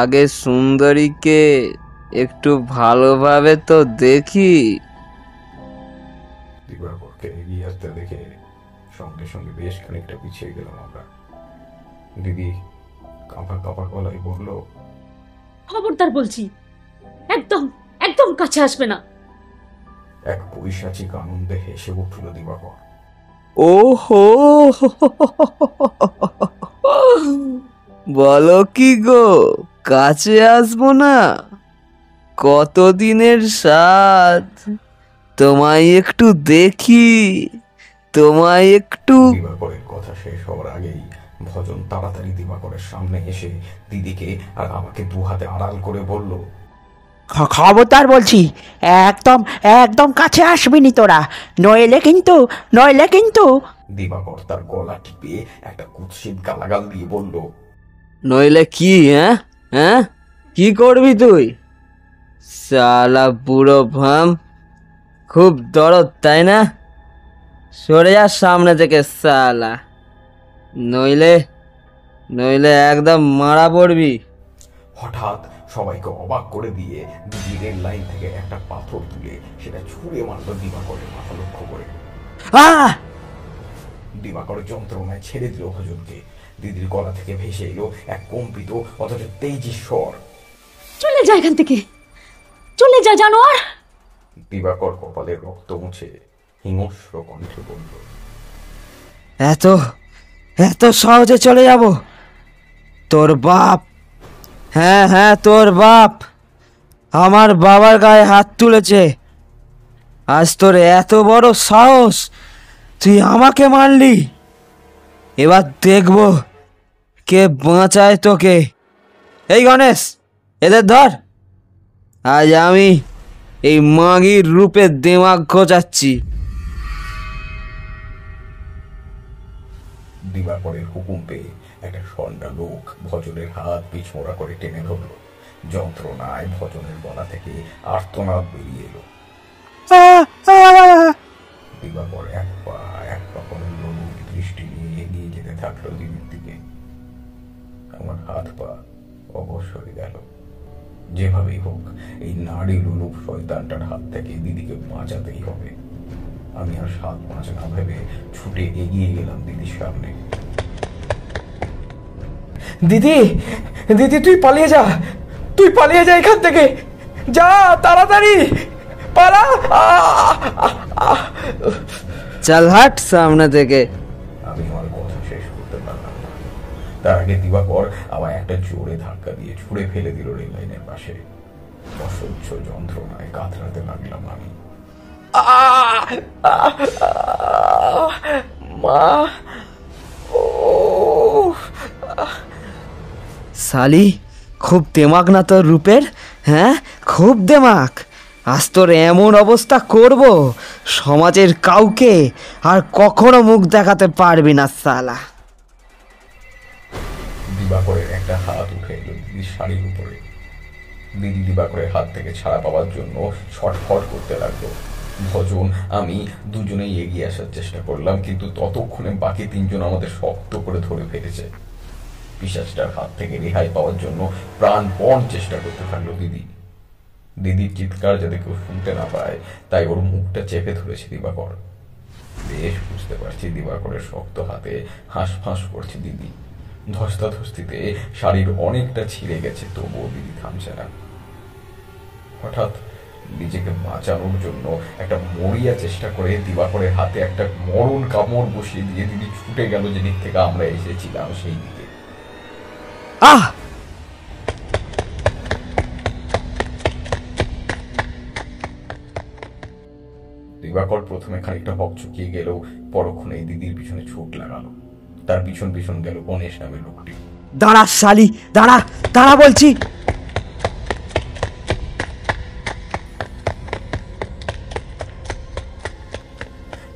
আগে সুন্দরীকে একটু ভালোভাবে তো দেখি। দিবাকরকে এগিয়ে আসতে দেখে সঙ্গে সঙ্গে বেশ খানিকটা পিছিয়ে গেলাম আমরা। দিদি কাঁপা কাঁপা গলায় বলল, খবরদার বলছি, একদম একদম কাছে আসবে না। এক পৈশাচিক আনন্দে হেসে উঠল দিবাকর। ওহো, বলো কি গো, কাছে আসবো না? কতদিনের স্বাদ, তোমায় একটু দেখি, তোমায় একটু। দিবাকরের কথা শেষ হওয়ার আগেই ভজন তাড়াতাড়ি দিবাকরের সামনে এসে দিদিকে আর আমাকে 2 হাতে আড়াল করে বলল, খবরদার বলছি, একদম একদম কাছে আসবি নি তোরা, নইলে কিন্তু। দিবাকর তার গলা টিপে একটা কুৎসিত গালাগাল দিয়ে বলল, নইলে কি? হ্যাঁ, কি করবি তুই? শালা বুড়ো ভাম, খুব দরদ তাই না? সরে যা সামনে থেকে শালা, নইলে একদম মারা পড়বি। হঠাৎ সবাইকে অবাক করে দিয়ে দিদি রেল লাইন থেকে একটা পাথর তুলে সেটা ছুঁড়ে মারল দিবাকরের মাথা লক্ষ্য করে। দিবাকরের যন্ত্রণায় ছেড়ে দিল ভজনকে। দিদির গলা থেকে ভেসে এলো এক কম্পিত অথচ তেজি স্বর, চলে যা এখান থেকে, চলে যা জানোয়ার। দিবাকর কপালে রক্ত মুছে হিংস্র কণ্ঠে বলল, এত সহজে চলে যাব? তোর বাপ, হ্যাঁ তোর বাপ আমার বাবার গায়ে হাত তুলেছে। আজ তোর এত বড় সাহস, তুই আমাকে মারলি? এবার দেখব কে বাঁচায় তোকে। এই গণেশ, এদের ধর। আজ আমি এই মাগির রূপে দিমাগ ঘোচাচ্ছি। দিবাকরের হুকুম পেয়ে একটা সন্ডা লোক ভজনের হাত পিছমোড়া করে টেনে ধরল। যন্ত্রণায় ভজনের গলা থেকে আর্তনাদ বেরিয়ে এলো। দিবাকর এক পা করে লোলুপ দৃষ্টি নিয়ে এগিয়ে যেতে থাকলো দিদির দিকে। আমার হাত পা অবশ্যই গেল। যেভাবেই হোক এই নারী লোলুপ শয়তানটার হাত থেকে দিদিকে বাঁচাতেই হবে। আমি আর 7-5 না ভেবে ছুটে এগিয়ে গেলাম দিদির সামনে। দিদি তুই পালিয়ে যা এখান থেকে। যা তাড়াতাড়ি পালা। চল হাট সামনে থেকে। আমি আমার কথা শেষ করতে পারলাম না, তার আগে দিবাকর আমায় একটা জোরে ধাক্কা দিয়ে ছুঁড়ে ফেলে দিল রেল লাইনের পাশে। অসহ্য যন্ত্রণায় কাতরাতে লাগলাম আমি। মা, ও শালি, খুব দেমাক না তোর রূপের? হ্যাঁ, খুব দেমাক। আজ তোর এমন অবস্থা করব, সমাজের কাউকে আর কখনো মুখ দেখাতে পারবি না শালা। দিবাকরের একটা হাত উঠে এলো দিদির শাড়ির উপরে। দিদি দিবাকরের হাত থেকে ছাড়া পাওয়ার জন্য ছটফট করতে লাগলো। ভজন আমি দুজনেই এগিয়ে আসার চেষ্টা করলাম, কিন্তু ততক্ষণে বাকি তিনজন আমাদের শক্ত করে ধরে ফেলেছে। পিশাচটার হাত থেকে রেহাই পাওয়ার জন্য প্রাণপণ চেষ্টা করতে থাকলো দিদি। দিদির চিৎকার যাতে কেউ শুনতে না পায়, তাই ওর মুখটা চেপে ধরেছে দিবাকর। বেশ বুঝতে পারছি দিবাকরের শক্ত হাতে হাঁসফাঁস করছে দিদি। ধস্তাধস্তিতে শাড়ির অনেকটা ছিঁড়ে গেছে, তবুও দিদি থামছে না। হঠাৎ নিজেকে বাঁচানোর জন্য একটা মরিয়া চেষ্টা করে দিবাকরের হাতে একটা মরণ কামড় বসিয়ে দিয়ে দিদি ছুটে গেল যেদিক থেকে আমরা এসেছিলাম সেই দিকে। আহ! দিবাকর প্রথমে খানিকটা হকচকিয়ে গেলেও পরক্ষণে দিদির পিছনে ছুট লাগালো। তার পিছন পিছন গেল গণেশ নামের লোকটি। দাঁড়া শালি, দাঁড়া দাঁড়া বলছি।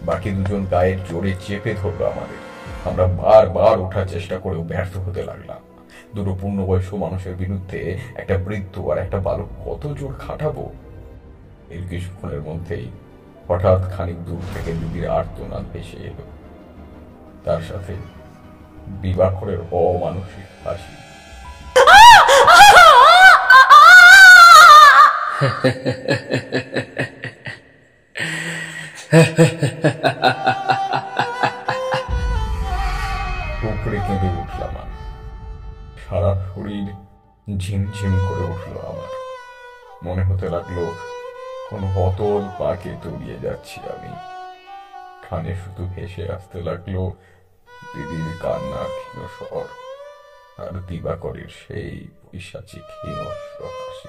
বাকি দুজন গায়ের জোরে চেপে ধরলো আমাদের। আমরা বারবার ওঠার চেষ্টা করেও ব্যর্থ হতে লাগলাম। দুটো পূর্ণবয়স্ক মানুষের বিরুদ্ধে একটা বৃদ্ধ আর একটা বালক কত জোর খাটাবো? এর কিছুক্ষণের মধ্যেই হঠাৎ খানিক দূর থেকে দিদির আর্তনাদ ভেসে এলো, তার সাথে দিবাকরের অমানসিক হাসি। উপরে কেঁদে উঠলাম আমি। সারা শরীর ঝিমঝিম করে উঠলো আমার। মনে হতে লাগলো কোনো অতল পাকে তলিয়ে যাচ্ছি আমি। কানে শুধু ভেসে আসতে লাগলো দিদির কান্নার ক্ষীণ স্বর আর দিবাকরের সেই পৈশাচিক হিংস্র হাসি।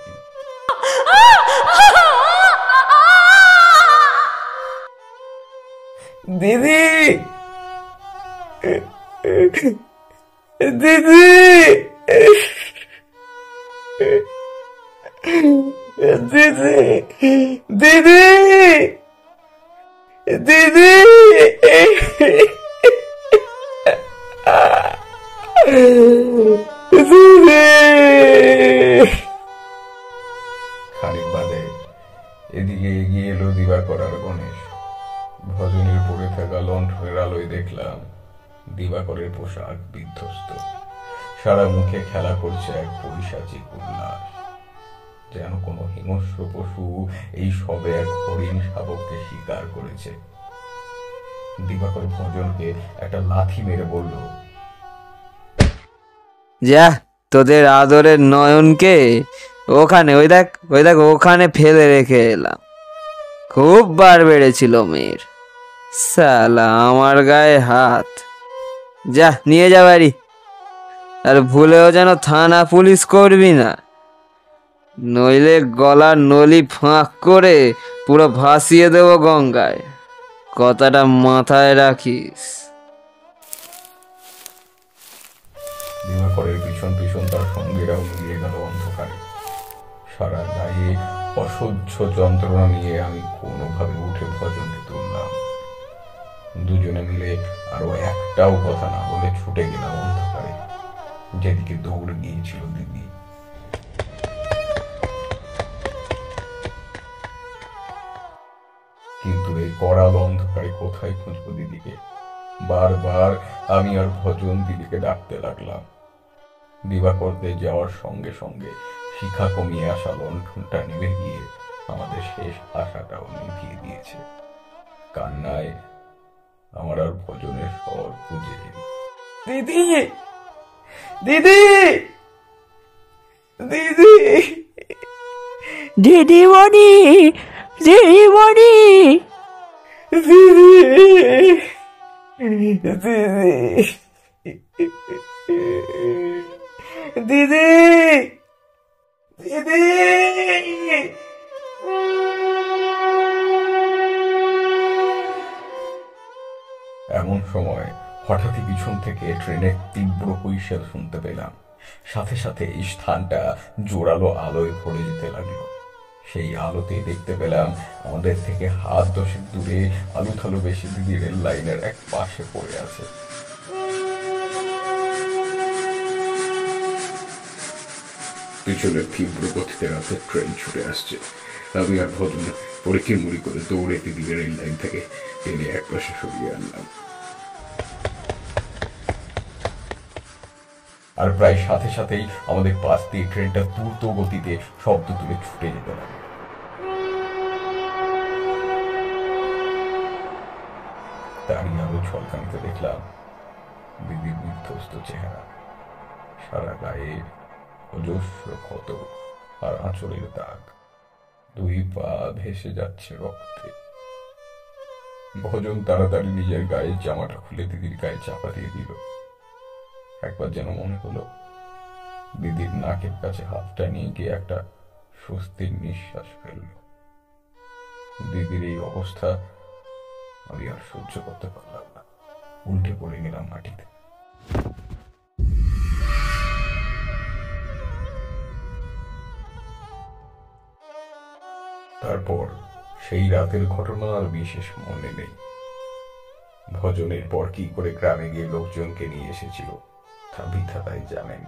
দিদি, দিদি, দিদি, দিদি, দিদি, খানিক বাদে এদিকে এগিয়ে এলো দিবাকর আর গণেশ। ভজনের পড়ে থাকা লণ্ঠনের আলোয় দেখলাম দিবাকরের পোশাক বিধ্বস্ত। সারা মুখে খেলা করছে এক পৈশাচিক উল্লাস, যেন কোনো হিংস্র পশু এই সবে এক হরিণ শাবককে শিকার করেছে। দিবাকর ভজনকে একটা লাথি মেরে বলল, যা তোদের আদরের নয়নকে ওখানে ওই দেখ ওখানে ফেলে রেখে এলাম। খুব বার বেড়েছিল মেয়ের। শালা আমার গায়ে হাত। যা নিয়ে যা বাড়ি, আর ভুলেও যেন থানা পুলিশ করবি না, নইলে গলার নলি ফাঁক করে পুরো ভাসিয়ে দেবো গঙ্গায়। কথাটা মাথায় রাখিস। দিবাকরের পিছন পিছন তার সঙ্গীরাও মিলিয়ে গেল অন্ধকারে। সারা গায়ে অসহ্য যন্ত্রণা নিয়ে আমি কোনোভাবে উঠে ভজনকে তুললাম। দুজনে মিলে আরো একটাও কথা না বলে ছুটে গেলাম অন্ধকারে, যেদিকে দৌড়ে গিয়েছিল দিদি। কিন্তু এই কড়াল অন্ধকারে কোথায় খুঁজবো দিদিকে? বারবার আমি আর ভজন দিদিকে ডাকতে লাগলাম। দিবাকরদের যাওয়ার সঙ্গে সঙ্গে শিখা কমিয়ে আসা লণ্ঠনটা নিভে গিয়ে আমাদের শেষ আশাটাও নিভিয়ে দিয়েছে। কান্নায় আমার আর ভজনের স্বর বুঝে দিদি, দিদি, দিদি, দিদিমণি, দিদিমণি। দিদি, দিদি। এমন সময় হঠাৎই পিছন থেকে ট্রেনের তীব্র হুইসেল শুনতে পেলাম। সাথে সাথে এই স্থানটা জোরালো আলোয় ভরে যেতে লাগলো। সেই আলোতে দেখতে পেলাম আমাদের থেকে হাত 10 দূরে আলুথালু বেশি দিদি রেল লাইনের এক পাশে পড়ে আছে। পিছনে তীব্র গতিতে রাতের ট্রেন ছুটে আসছে। আমি আর ভজন পরীক্ষে মুড়ি করে দৌড়ে দিদিকে রেল লাইন থেকে টেনে এক পাশে সরিয়ে আনলাম। আর প্রায় সাথে সাথেই আমাদের পাশ দিয়ে ট্রেনটা দ্রুত গতিতে শব্দ তুলে ছুটে যেতে লাগে। তারই আলো ঝলকানিতে দেখলাম দিদির বিধ্বস্ত চেহারা, সারা গায়ে অজস্র ক্ষত আর আঁচলের দাগ, 2 পা ভেসে যাচ্ছে রক্তে। ভজন তাড়াতাড়ি নিজের গায়ের জামাটা খুলে দিদির গায়ে চাপা দিয়ে দিল। একবার যেন মনে হলো দিদির নাকের কাছে হাতটা নিয়ে গিয়ে একটা স্বস্তির নিঃশ্বাস ফেলল। দিদির এই অবস্থা আমি আর সহ্য করতে পারলাম না, উল্টে পড়ে গেলাম মাটিতে। তারপর সেই রাতের ঘটনা আর বিশেষ মনে নেই। ভজনের পর কি করে গ্রামে গিয়ে লোকজনকে নিয়ে এসেছিল তা বিধাতাই জানেন।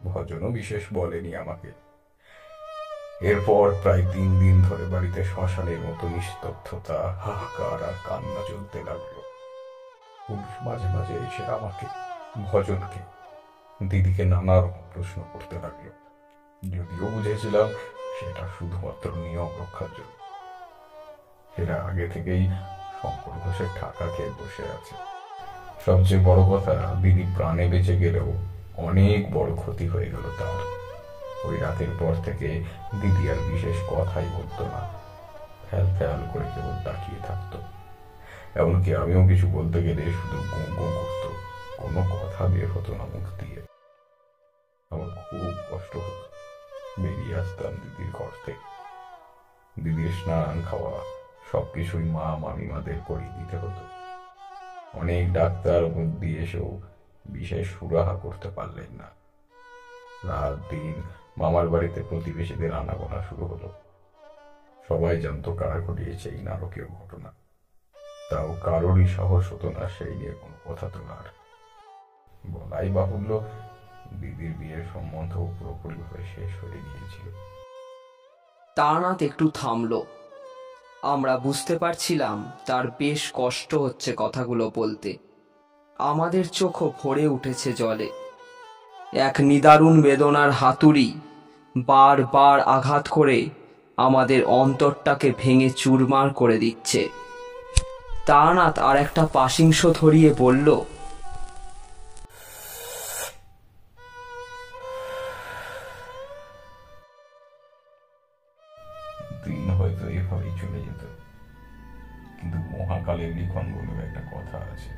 ভজনও বিশেষ বলেনি আমাকে। এরপর প্রায় 3 দিন ধরে বাড়িতে শ্মশানের মতো নিস্তব্ধতা, হাহাকার আর কান্না চলতে লাগলো। পুলিশ মাঝে মাঝে এসে আমাকে, ভজনকে, দিদিকে নানা রকম প্রশ্ন করতে লাগলো, যদিও বুঝেছিলাম সেটা শুধুমাত্র নিয়ম রক্ষার জন্য। এরা আগে থেকেই শঙ্কর ঘোষের টাকা খেয়ে বসে আছে। সবচেয়ে বড় কথা, দিদি প্রাণে বেঁচে গেলেও অনেক বড় ক্ষতি হয়ে গেল তার। ওই রাতের পর থেকে দিদি আর বিশেষ কথাই বলতো না, ফ্যাল ফ্যাল করে কেবল তাকিয়ে থাকতো। এমনকি আমিও কিছু বলতে গেলে শুধু গো গো করতো, কোনো কথা বের হতো না মুখ দিয়ে। আমার খুব কষ্ট হতো। বেরিয়ে আসতাম দিদির ঘর থেকে। দিদির স্নান, খাওয়া সবকিছুই মা মামিমাদের করিয়ে দিতে হতো। অনেক ডাক্তার বুদ্ধি এসেও বিশেষ সুরাহা করতে পারলেন না। রাত দিন মামার বাড়িতে প্রতিবেশীদের আনাগোনা শুরু হলো। সবাই জানতো কারা ঘটিয়েছে এই নারকীয় ঘটনা, তাও কারোরই সাহস হতো না সেই নিয়ে কোনো কথা তোলার। বলাই বাহুল্য, দিদির বিয়ের সম্বন্ধ পুরোপুরিভাবে শেষ হয়ে গিয়েছিল। তারানাথ একটু থামলো। আমরা বুঝতে পারছিলাম তার বেশ কষ্ট হচ্ছে কথাগুলো বলতে। আমাদের চোখও ভরে উঠেছে জলে। এক নিদারুণ বেদনার হাতুড়ি বারবার আঘাত করে আমাদের অন্তরটাকে ভেঙে চুরমার করে দিচ্ছে। তারানাথ আর একটা পাশিংশ ধরিয়ে বলল, দিন হয়তো এভাবেই চলে যেত, কিন্তু মহাকালের লিখন বলে একটা কথা আছে।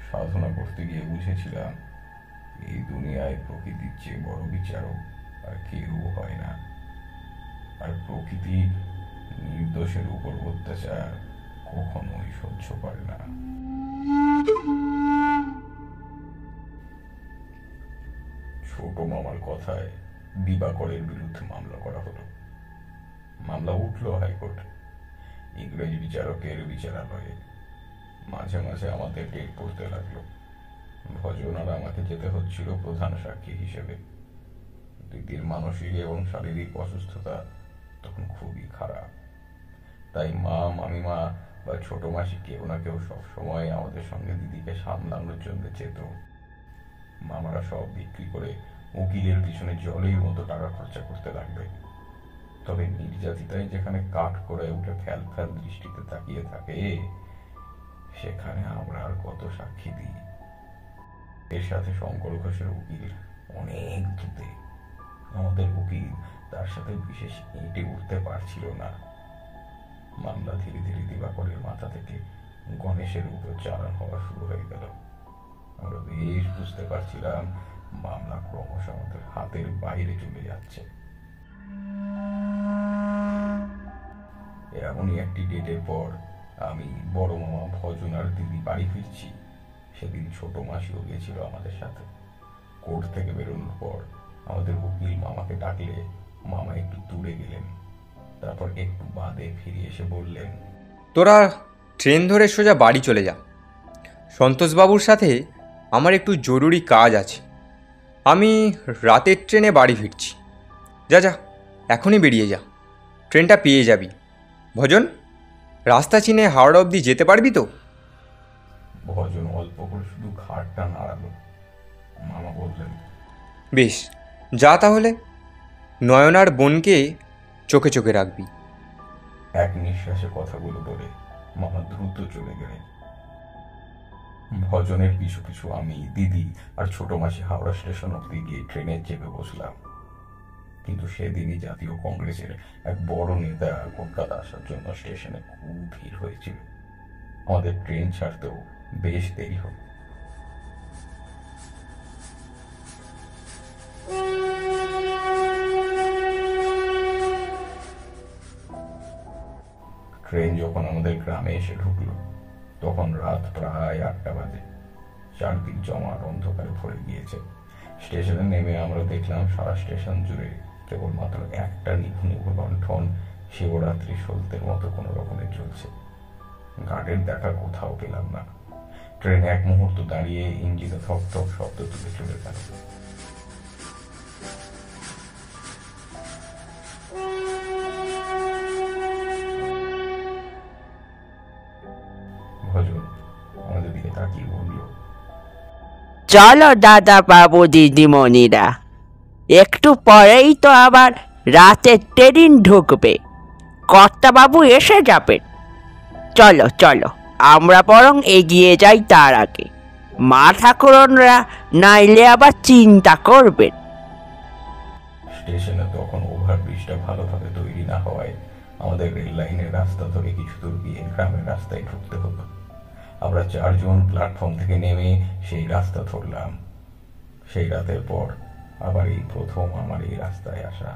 সাধনা করতে গিয়ে বুঝেছিলাম এই দুনিয়ায় প্রকৃতির চেয়ে বড় বিচারক আর কেউ হয় না। আর প্রকৃতি নির্দোষের উপর অত্যাচার কখনোই সহ্য করে না। ছোট মামার কথায় দিবাকরের বিরুদ্ধে মামলা করা হলো। মামলা উঠলো হাইকোর্টে, ইংরেজি বিচারকের বিচারালয়ে। মাঝে মাঝে আমাদের ডেট পড়তে লাগলো। ভজন আর আমাকে যেতে হচ্ছিল প্রধান সাক্ষী হিসেবে। দিদির মানসিক এবং শারীরিক অসুস্থতা তখন খুবই খারাপ। তাই মা, মামিমা বা ছোট মাসি কেউ না কেউ সবসময় আমাদের সঙ্গে দিদিকে সামলানোর জন্য যেত। মামারা সব বিক্রি করে উকিলের পিছনে জলের মতো টাকা খরচা করতে লাগবে। তবে নির্যাতিতাই যেখানে কাঠ করে উঠে ফ্যাল ফ্যাল দৃষ্টিতে তাকিয়ে থাকে, সেখানে আমরা আর কত সাক্ষী দিই। এর সাথে শঙ্কর ঘোষের উকিল অনেক দূরে, আমাদের উকিল তার সাথে বিশেষ এঁটে উঠতে পারছিল না। মামলা ধীরে ধীরে দিবাকরের মাথা থেকে গণেশের উপর চালান হওয়া শুরু হয়ে গেল। আমরা বেশ বুঝতে পারছিলাম মামলা ক্রমশ আমাদের হাতের বাইরে চলে যাচ্ছে। এমনই একটি ডেটের পর আমি, বড় মামা ভজন আর দিদি বাড়ি ফিরছি। সেদিন ছোট মাসিও গিয়েছিল আমাদের সাথে। কোর্ট থেকে বেরোনোর পর আমাদের উকিল মামাকে ডাকলে মামা একটু দূরে গেলেন। তারপর একটু বাদে ফিরে এসে বললেন, তোরা ট্রেন ধরে সোজা বাড়ি চলে যা। সন্তোষবাবুর সাথে আমার একটু জরুরি কাজ আছে। আমি রাতের ট্রেনে বাড়ি ফিরছি। যা যা, এখনই বেরিয়ে যা, ট্রেনটা পেয়ে যাবি। ভজন, রাস্তা চিনে হাওড়া অবধি যেতে পারবি তো? ভজন অল্প করে শুধু ঘাড়টা নাড়ালো। মামা বললেন, বেশ, যা তাহলে। নয়নার বোনকে চোখে চোখে রাখবি। এক নিঃশ্বাসে কথাগুলো বলে মামা দ্রুত চলে গেলেন। ভজনের পিছু পিছু আমি, দিদি আর ছোট মাসি হাওড়া স্টেশন অব্দি গিয়ে ট্রেনে চেপে বসলাম। কিন্তু সেদিনই জাতীয় কংগ্রেসের এক বড় নেতা কলকাতা আসার জন্য স্টেশনে খুব ভিড় হয়েছিল। আমাদের ট্রেন ছাড়তেও বেশ দেরি হল। ট্রেন যখন আমাদের গ্রামে এসে ঢুকলো তখন রাত প্রায় 8টা বাজে। চারদিক জমাট অন্ধকারে ভরে গিয়েছে। স্টেশনে নেমে আমরা দেখলাম সারা স্টেশন জুড়ে কেবলমাত্র একটা নিভু নিভু লণ্ঠন শিবরাত্রি সলতের মতো কোনো রকমে চলছে। গার্ডের দেখা কোথাও পেলাম না। ট্রেন এক মুহূর্ত দাঁড়িয়ে ইঞ্জিনে থক থক শব্দ তুলে চলে গেল। ভজন আমাদের দিকে তাকিয়ে বলল, চলো দাদা বাবু দিদিমণিরা, একটু পরেই তো আবার রাতে ট্রেন ঢুকবে। কর্তাবাবু এসে যাবেন। চলো চলো, আমরা বরং এগিয়ে যাই তার আগে। মা ঠাকুরনরা নাইলে আবার চিন্তা করবেন। স্টেশনে তখন ওভারব্রিজটা ভালোভাবে তৈরি না হওয়ায় আমাদের রেল লাইনের রাস্তা ধরে কিছু দূর গিয়ে গ্রামের রাস্তায় ঢুকতে হতো। আমরা 4 জন প্ল্যাটফর্ম থেকে নেমে সেই রাস্তা ধরলাম। সেই রাতের পর আবার এই প্রথম আমার এই রাস্তায় আসা।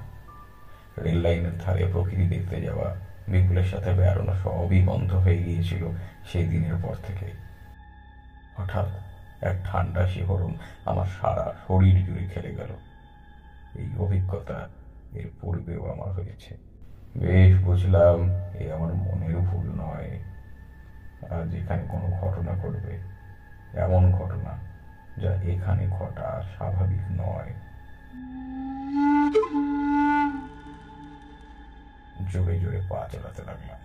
রেল লাইনের ধারে প্রকৃতি দেখতে যাওয়া, বিপুলের সাথে বেড়ানো সবই বন্ধ হয়ে গিয়েছিল সেই দিনের পর থেকে। হঠাৎ এক ঠান্ডা শিহরণ আমার সারা শরীর জুড়ে খেলে গেল। এই অভিজ্ঞতা এর পূর্বেও আমার হয়েছে। বেশ বুঝলাম এ আমার মনের ভুল নয়। আজ এখানে কোনো ঘটনা ঘটবে, এমন ঘটনা যা এখানে ঘটা স্বাভাবিক নয়। জোরে জোরে পা চালাতে লাগলাম।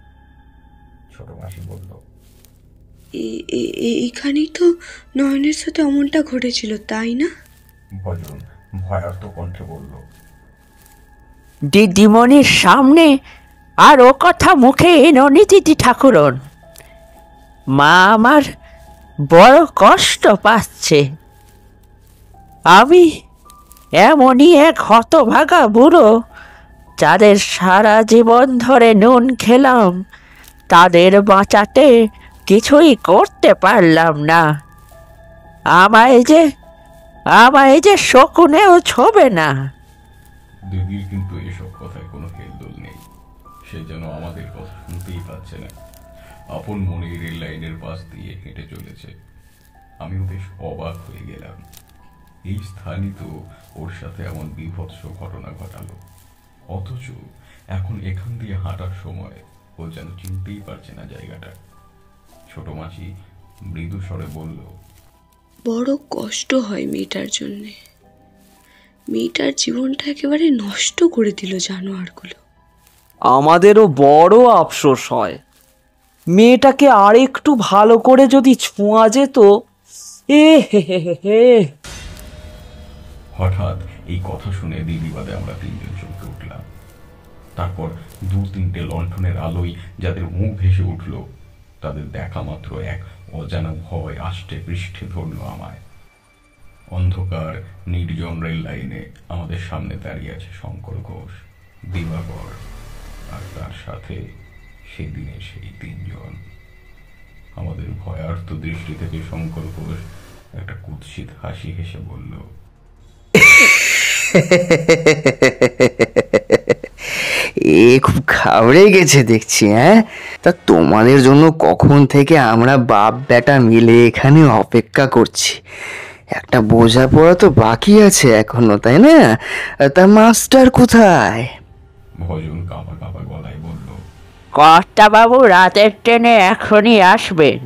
ছোট মাসি বলল, এইখানেই তো নয়নের সাথে অমনটা ঘটেছিল, তাই না? ভজন ভয়ার্ত কণ্ঠে বলল, দিদিমণির সামনে আর ও কথা মুখে এনোনি দিদি ঠাকুরন। মা আমার বড় কষ্ট পাচ্ছে। আমি এমনই এক হতভাগা বুড়ো, যাদের সারা জীবন ধরে নুন খেলাম, তাদের বাঁচাতে কিছুই করতে পারলাম না। আমায় যে শকুনেও ছোবে না। দিদির কিন্তু এসব কথায় কোনো হেলদোল নেই। সে যেন আমাদের কথা শুনতেই পাচ্ছে না। আপন মনে রেল লাইনের পাশ দিয়ে হেঁটে চলেছে। আমিও বেশ অবাক হয়ে গেলাম। এই স্থানই তো ওর সাথে এমন বীভৎস ঘটনা ঘটালো। অথচ এখন এখান দিয়ে হাঁটার সময় ও যেন চিনতেই পারছে না জায়গাটা। ছোট মাসি মৃদু স্বরে বলল, বড় কষ্ট হয় মেয়েটার জন্যে। মেয়েটার জীবনটা একেবারে নষ্ট করে দিল জানোয়ারগুলো। আমাদেরও বড় আফসোস হয়। মেয়েটাকে আর একটু ভালো করে যদি ছোঁয়া যেত। এ হে হে হে হে। হঠাৎ এই কথা শুনে দিদি বাদে আমরা 3 জন চমকে উঠলাম। তারপর 2-3টে লণ্ঠনের আলোয় যাদের মুখ ভেসে উঠল, তাদের দেখা মাত্র এক অজানা ভয় আষ্টে পৃষ্ঠে ধরল আমায়। অন্ধকার নির্জন রেল লাইনে আমাদের সামনে দাঁড়িয়ে আছে শঙ্কর ঘোষ, দিবাকর আর তার সাথে সেদিনের সেই তিনজন। আমাদের ভয়ার্ত দৃষ্টি থেকে শঙ্কর ঘোষ একটা কুৎসিত হাসি হেসে বলল, এ খুব ঘাবড়ে গেছে দেখছি। তা তোমাদের জন্য কখন থেকে আমরা বাপ বেটা মিলে এখানে অপেক্ষা করছি। একটা বোঝাপড়া তো বাকি আছে এখনো, তাই না? তা মাস্টার কোথায়? ভজন কাঁপা কাঁপা গলায় বলল, কর্তা বাবু রাতের ট্রেনে এখনই আসবেন,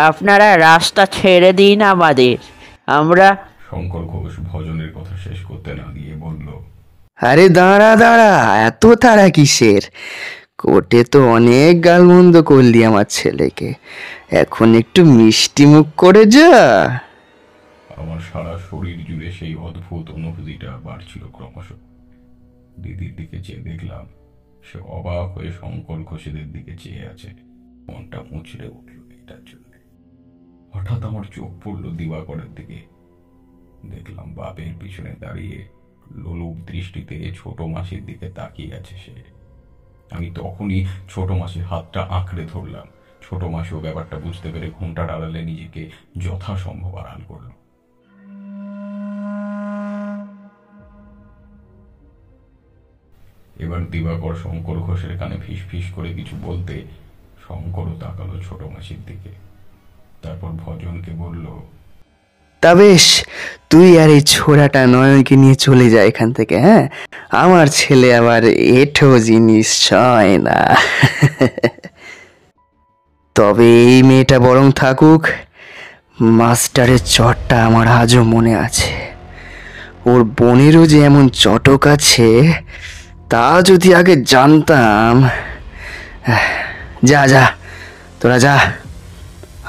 আপনারা রাস্তা ছেড়ে দিন আমাদের, আমরা। শঙ্কর ঘোষ ভজনের কথা শেষ করতে না দিয়ে বলল, আরে দাঁড়া দাঁড়া, এত তাড়া কিসের? কোর্টে তো অনেক গালমন্দ করলি আমার ছেলেকে, এখন একটু মিষ্টি মুখ করে যা। আমার সারা শরীর জুড়ে সেই অদ্ভুত অনুভূতিটা বাড়ছিল ক্রমশ। দিদির দিকে চেয়ে দেখলাম সে অবাক হয়ে শঙ্কর ঘোষেদের দিকে চেয়ে আছে। মনটা মুচড়ে উঠল এটার জন্য। হঠাৎ আমার চোখ পড়ল দিবাকরের দিকে। দেখলাম বাপের পিছনে দাঁড়িয়ে লোলুপ দৃষ্টিতে ছোট মাসির দিকে তাকিয়ে আছে সে। আমি তখনই ছোট মাসির হাতটা আঁকড়ে ধরলাম। ছোট মাসিও ব্যাপারটা বুঝতে পেরে ঘুমটার আড়ালে নিজেকে যথাসম্ভব আড়াল করল। এবার দিবাকর শঙ্কর ঘোষের কানে ফিস ফিস করে কিছু বলতে শঙ্করও তাকালো ছোট মাসির দিকে। তারপর ভজনকে বলল, তা বেশ, তুই আর এই ছোড়াটা নয়নকে নিয়ে চলে যা এখান থেকে। আমার ছেলে আবার এঠো জিনিস ছয় না। তবে এই মেয়েটা বরং থাকুক, মাস্টারের চটটা আমার আজও মনে আছে। ওর বোনেরও যে এমন চটক আছে তা যদি আগে জানতাম। যা যা, তোরা যা,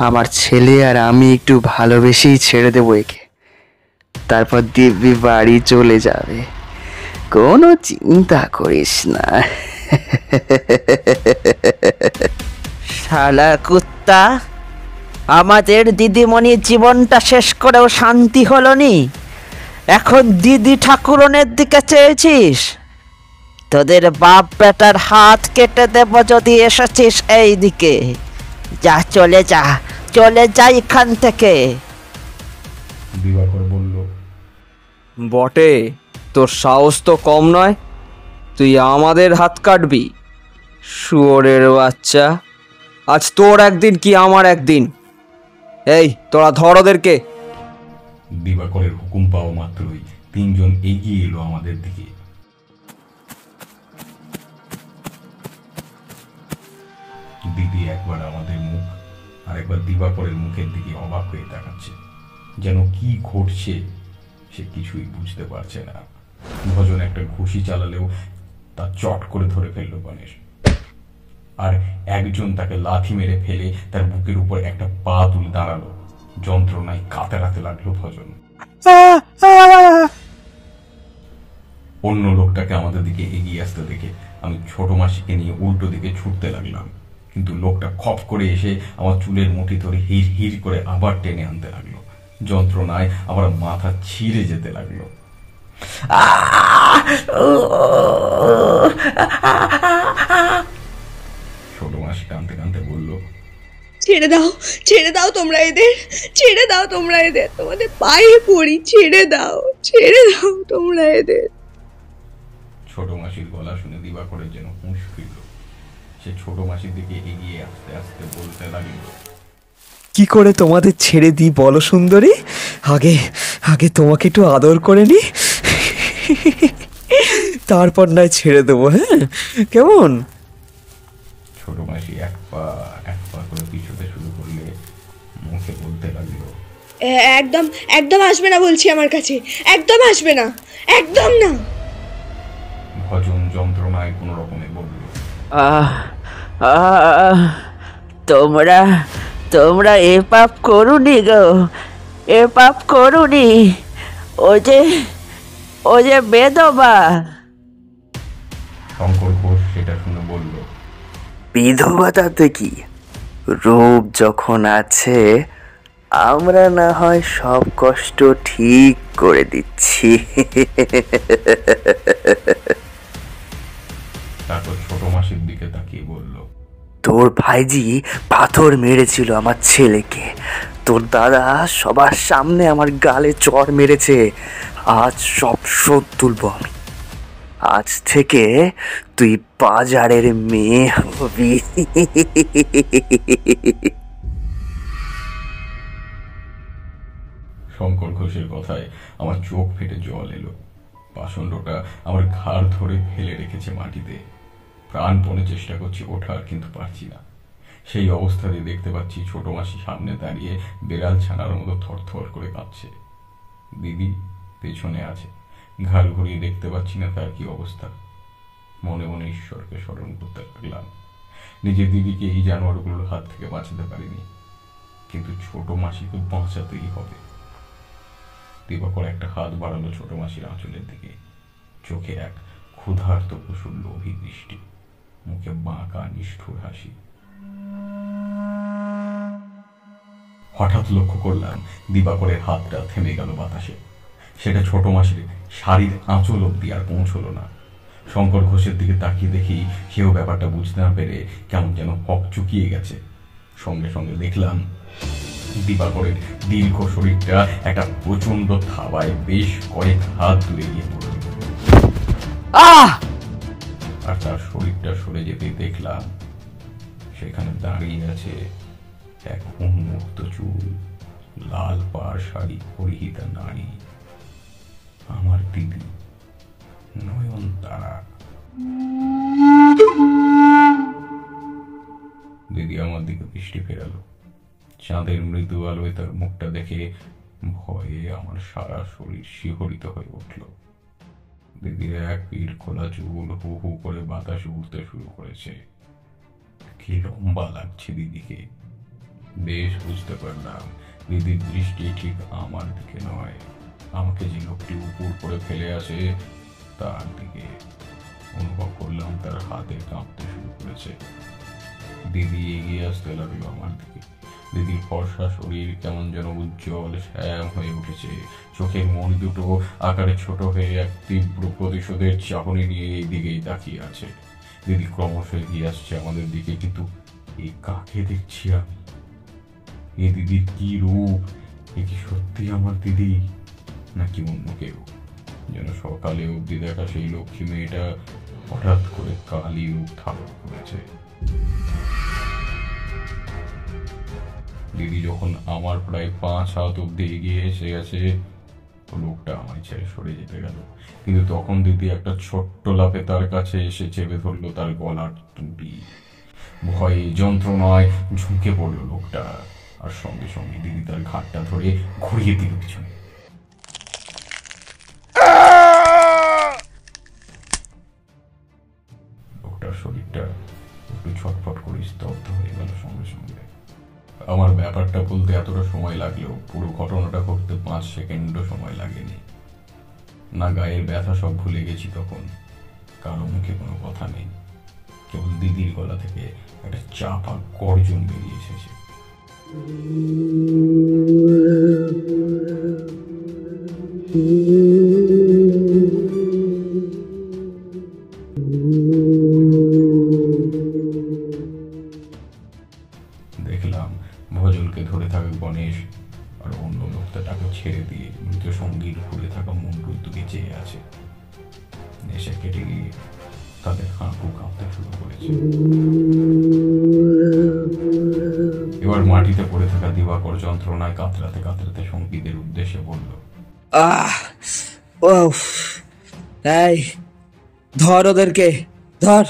আমার ছেলে আর আমি একটু ভালোবেসেই ছেড়ে দেবো একে, তারপর দিব্যি বাড়ি চলে যাবে, কোনো চিন্তা করিস না। শালা কুত্তা, আমাদের দিদিমণির জীবনটা শেষ করেও শান্তি হলো নি, এখন দিদি ঠাকুরনের দিকে চেয়েছিস? তোদের বাপ বেটার হাত কেটে দেব যদি এসেছিস এই দিকে। যা, চলে যা, চলে যা এখান থেকে। দিবাকর বলল, বটে, তোর সাহস তো কম নয়, তুই আমাদের হাত কাটবি? শুয়োরের বাচ্চা, আজ তোর একদিন কি আমার একদিন। এই তোরা ধর ওদেরকে। দিবাকরের হুকুম পাওয়া মাত্রই তিনজন এগিয়ে এলো আমাদের দিকে। দিদি একবার আমাদের মুখ আর একবার দিবাকরের মুখের দিকে অবাক হয়ে তাকাচ্ছে, যেন কি ঘটছে সে কিছুই বুঝতে পারছে না। ভজন একটা ঘুষি চালালেও তা চট করে ধরে ফেললো গণেশ, আর একজন তাকে লাথি মেরে ফেলে তার বুকের উপর একটা পা তুলে দাঁড়ালো। যন্ত্রণায় কাতরাতে লাগলো ভজন। অন্য লোকটাকে আমাদের দিকে এগিয়ে আসতে দেখে আমি ছোট মাসিকে নিয়ে উল্টো দিকে ছুটতে লাগলাম, কিন্তু লোকটা খপ করে এসে আমার চুলের মুঠি ধরে হির হির করে আবার টেনে আনতে লাগলো। যন্ত্রণায় আমার মাথা ছিঁড়ে যেতে লাগলো। ছোট মাসি কাঁদতে কাঁদতে বলল, ছেড়ে দাও, ছেড়ে দাও তোমরা এদের, ছেড়ে দাও তোমরা এদের, তোমাদের পায়ে পড়ি, ছেড়ে দাও, ছেড়ে দাও তোমরা এদের। ছোট মাসির গলা শুনে দিবাকরের যেন হুঁশ ফিরল। সে ছোট মাসির দিকে এগিয়ে আস্তে আস্তে বলতে লাগলো, কি করে তোমাদের ছেড়ে দিই বলো সুন্দরী? আগে আগে তোমাকে একটু আদর করে নি, তারপর নয় ছেড়ে দেবো। হ্যাঁ, কেমন? ছোট মাসি এক পা করে পিছুতে শুরু করলে মুখে বলতে লাগলো, একদম একদম আসবে না বলছি আমার কাছে, একদম আসবে না, একদম না। ভজন যন্ত্রণায় কোন রকমে বলল, তোমরা তোমরা এ পাপ করুনি গো, এ পাপ করুনি। ও যে বেদবা। শঙ্কর ঘোষ সেটা শুনে বলল, বিধবা তাতে কি, রূপ যখন আছে আমরা না হয় সব কষ্ট ঠিক করে দিচ্ছি। তারপর ছোট মাসির দিকে তাকিয়ে বলল, তোর ভাইজি পাথর মেরেছিল আমার ছেলেকে, তোর দাদা সবার সামনে আমার গালে চড় মেরেছে। আজ সব শোধ তুলবো আমি। আজ থেকে তুই বাজারের মেয়ে হবি। শঙ্কর ঘোষের কথায় আমার চোখ ফেটে জল এলো। পাষণ্ডটা আমার ঘাড় ধরে ফেলে রেখেছে মাটিতে। প্রাণপণে চেষ্টা করছি ওঠার, কিন্তু পারছি না। সেই অবস্থাতে দেখতে পাচ্ছি ছোট মাসি সামনে দাঁড়িয়ে বেড়াল ছানার মতো থরথর করে কাঁপছে। দিদি পেছনে আছে, ঘাড় ঘুরিয়ে দেখতে পাচ্ছি না তার কি অবস্থা। মনে মনে ঈশ্বরকে স্মরণ করতে লাগলাম। নিজের দিদিকে এই জানোয়ারগুলোর হাত থেকে বাঁচাতে পারিনি, কিন্তু ছোট মাসিকে বাঁচাতেই হবে। দিবাকর একটা হাত বাড়ালো ছোট মাসির আঁচলের দিকে। চোখে এক ক্ষুধার্ত পশুর লোভী দৃষ্টি, মুখে বাঁকা নিষ্ঠুর হাসি। হঠাৎ লক্ষ্য করলাম দিবাকরের হাতটা থেমে গেল বাতাসে। সেটা ছোট মাসির শাড়ির আঁচল অব্দি আর পৌঁছলো না। শঙ্কর ঘোষের দিকে তাকিয়ে দেখি সেও ব্যাপারটা বুঝতে না পেরে কেমন যেন হক চুকিয়ে গেছে। সঙ্গে সঙ্গে দেখলাম দিবাকরের দীর্ঘ শরীরটা একটা প্রচন্ড থাবায় বেশ কয়েক হাত দূরে গিয়ে পড়ল। আর তার শরীরটা সরে যেতে দেখলাম সেখানে দাঁড়িয়ে আছে এক উন্মুক্ত চুল, লাল পাড় শাড়ি পরিহিতা নারী, আমার দিদি নয়নতারা। দিদি আমার দিকে দৃষ্টি ফেরালো। চাঁদের মৃদু আলোয় তার মুখটা দেখে ভয়ে আমার সারা শরীর শিহরিত হয়ে উঠল। দিদির এক পিঠ খোলা চুল হু হু করে বাতাসে উঠতে শুরু করেছে। কি লম্বা লাগছে দিদিকে। বেশ বুঝতে পারলাম দিদির দৃষ্টি ঠিক আমার দিকে নয়, আমাকে যে লোকটি উপর করে ফেলে আসে তার দিকে। অনুভব করলাম তার হাতে কাঁপতে শুরু করেছে। দিদি এগিয়ে আসতে লাগলো আমার দিকে। দিদির ফর্সা শরীর কেমন যেন উজ্জ্বল শ্যাম হয়ে উঠেছে। চোখের মণি দুটো আকারে ছোট হয়ে এক তীব্র প্রতিশোধের চাহনি নিয়ে এই দিকেই তাকিয়ে আছে। দিদি ক্রমশ এগিয়ে আসছে আমাদের দিকে, কিন্তু এই কাকে দেখছি আমি? এ দিদির কি রূপ! এ কি সত্যি আমার দিদি নাকি অন্য কেউ? যেন সকালে অব্দি দেখা সেই লক্ষ্মী মেয়েটা হঠাৎ করে কালী রূপ ধারণ করেছে। দিদি যখন আমার প্রায় 5 হাত অব্দি এগিয়ে এসে গেছে, লোকটা আমার ছেড়ে সরে যেতে গেল। কিন্তু তখন দিদি একটা ছোট্ট লাফে তার কাছে এসে চেপে ধরলো তার গলার টুটি। ভয়ে যন্ত্রণায় ঝুঁকে পড়লো লোকটা, আর সঙ্গে সঙ্গে দিদি তার ঘাটটা ধরে ঘুরিয়ে দিল পিছনে। লোকটার শরীরটা একটু ছটফট করে স্তব্ধ হয়ে গেল সঙ্গে সঙ্গে। আমার ব্যাপারটা বলতে এতটা সময় লাগলেও পুরো ঘটনাটা ঘটতে 5 সেকেন্ডও সময় লাগেনি। না গায়ের ব্যথা সব ভুলে গেছি তখন, কারো মুখে কোনো কথা নেই, কেবল দিদির গলা থেকে একটা চাপা গর্জন বেরিয়ে এসেছে। দেখলাম ভজনকে ধরে থাকা গণেশ আর অন্য লোকটাকে ছেড়ে দিয়ে মৃত সঙ্গীর ঘুরে থাকা মন্ডুর দিকে চেয়ে আছে। নেশা কেটে গিয়ে তাদের হাঁটু কাঁপতে শুরু করেছে। এবার মাটিতে পড়ে থাকা দিবাকর যন্ত্রণায় কাতরাতে কাতরাতে সঙ্গীদের উদ্দেশ্যে বলল, এই ধর ওদেরকে, ধর।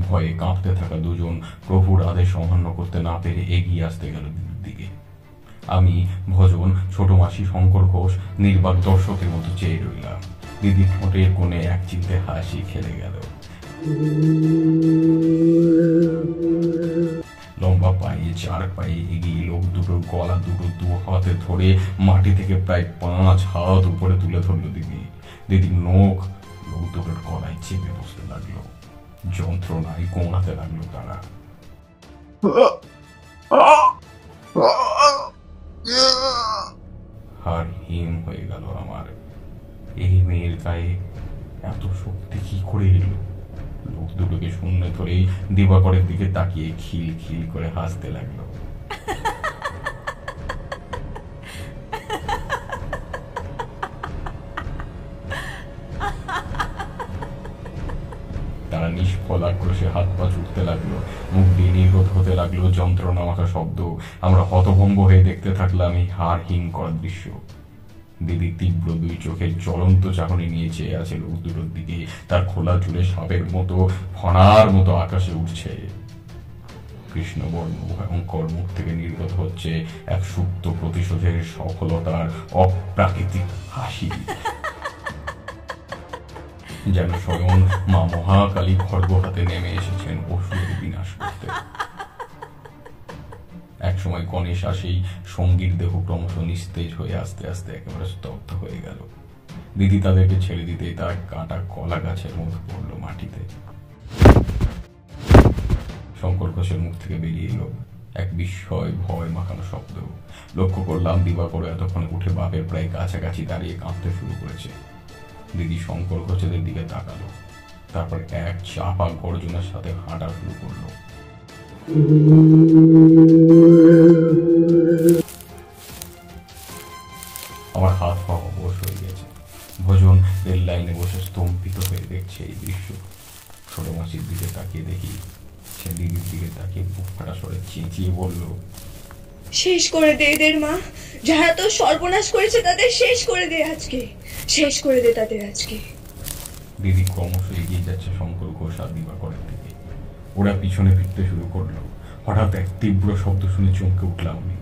ভয়ে কাঁপতে থাকা দুজন প্রভুর আদেশ অমান্য করতে না পেরে এগিয়ে আসতে গেল দিদির দিকে। আমি, ভজন, ছোট মাসি, শঙ্কর ঘোষ নির্বাক দর্শকের মতো চেয়ে রইলাম। দিদির ঠোঁটের কোণে এক চিলতে হাসি খেলে গেল। লম্বা পায়ে 4 পায়ে এগিয়ে লোক দুটোর গলা দুটো 2 হাতে ধরে মাটি থেকে প্রায় 5 হাত উপরে তুলে ধরল দিদি। দিদির নখ লোক দুটোর গলায় চেপে বসতে লাগলো। যন্ত্রণায় গোঙাতে লাগলো তারা। হিম হয়ে গেল আমার। এই মেয়ের গায়ে এত শক্তি কি করে এলো? লোক দুটোকে শূন্য ধরেই দিবাকরের দিকে তাকিয়ে খিল খিল করে হাসতে লাগলো। তারা নিষ্ফল আক্রোশে হাত পা ছুটতে লাগলো, মুখ দিয়ে নির্গত হতে লাগলো যন্ত্রণা মাখা শব্দ। আমরা হতভম্ব হয়ে দেখতে থাকলাম এই হাড় হিম করা দৃশ্য। দিদি তীব্র দুই চোখের জ্বলন্ত চাহনি নিয়ে চেয়ে আছে লোক দুটোর দিকে। তার খোলা চুলে সাপের মতো ফণার মতো আকাশে উঠছে। কৃষ্ণবর্ণ ভয়ঙ্কর মুখ থেকে নির্গত হচ্ছে এক সুপ্ত প্রতিশোধের সফলতার অপ্রাকৃতিক হাসি, যেন স্বয়ং মা মহাকালী খড়গ হাতে নেমে এসেছেন অসুরের বিনাশ করতে। একসময় গণেশ আসেই সঙ্গীর দেহ ক্রমশ নিস্তেজ হয়ে আস্তে আস্তে একেবারে স্তব্ধ হয়ে গেল। দিদি তাদেরকে ছেড়ে দিতেই তার কাটা কলা গাছের মধ্যে পড়ল মাটিতে। শঙ্কর ঘোষের মুখ থেকে বেরিয়ে এলো এক বিস্ময় ভয় মাখানো শব্দ। লক্ষ্য করলাম দিবাকর এতক্ষণ উঠে বাপের প্রায় কাছাকাছি দাঁড়িয়ে কাঁদতে শুরু করেছে। দিদি শঙ্কর ঘোষেদের দিকে তাকালো, তারপর এক চাপা গর্জনের সাথে হাঁটা শুরু করলো। আমার হাত পা অবশ হয়ে গেছে। ভোজন রেল লাইনে বসে স্তম্ভিত হয়ে দেখছে এই দৃশ্য। ছোট মাসির দিকে তাকিয়ে দেখি সে দিদির দিকে তাকিয়ে বুক ফাটা সরে চেঁচিয়ে বলল, শেষ করে দে এদের মা, যারা তো সর্বনাশ করেছে তাদের শেষ করে দে আজকে, শেষ করে দে তাদের আজকে। দিদি ক্রমশ এগিয়ে যাচ্ছে শঙ্কর ঘোষ আর দিবাকরের দিকে। ওরা পিছনে ফিরতে শুরু করলো। হঠাৎ এক তীব্র শব্দ শুনে চমকে উঠলাম আমি।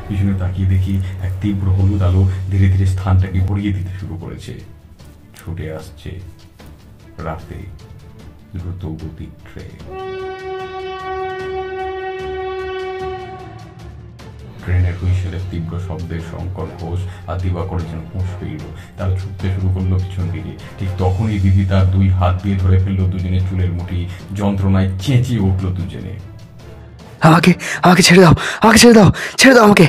পিছনে তাকিয়ে দেখি এক তীব্র হলুদ আলো ধীরে ধীরে স্থানটাকে ভরিয়ে দিতে শুরু করেছে। ছুটে আসছে রাতে দ্রুত গতি ট্রেন। ট্রেনের হুইসেলের তীব্র শব্দে শঙ্কর ঘোষ আর দিবাকর যেন হুঁশ ফিরল। তারা ছুটতে শুরু করলো পিছন দিকে। ঠিক তখনই দিদি তার দুই হাত দিয়ে ধরে ফেললো দুজনের চুলের মুঠি। যন্ত্রণায় চেঁচিয়ে উঠলো দুজনে, আমাকে আমাকে ছেড়ে দাও, আমাকে ছেড়ে দাও, ছেড়ে দাও আমাকে,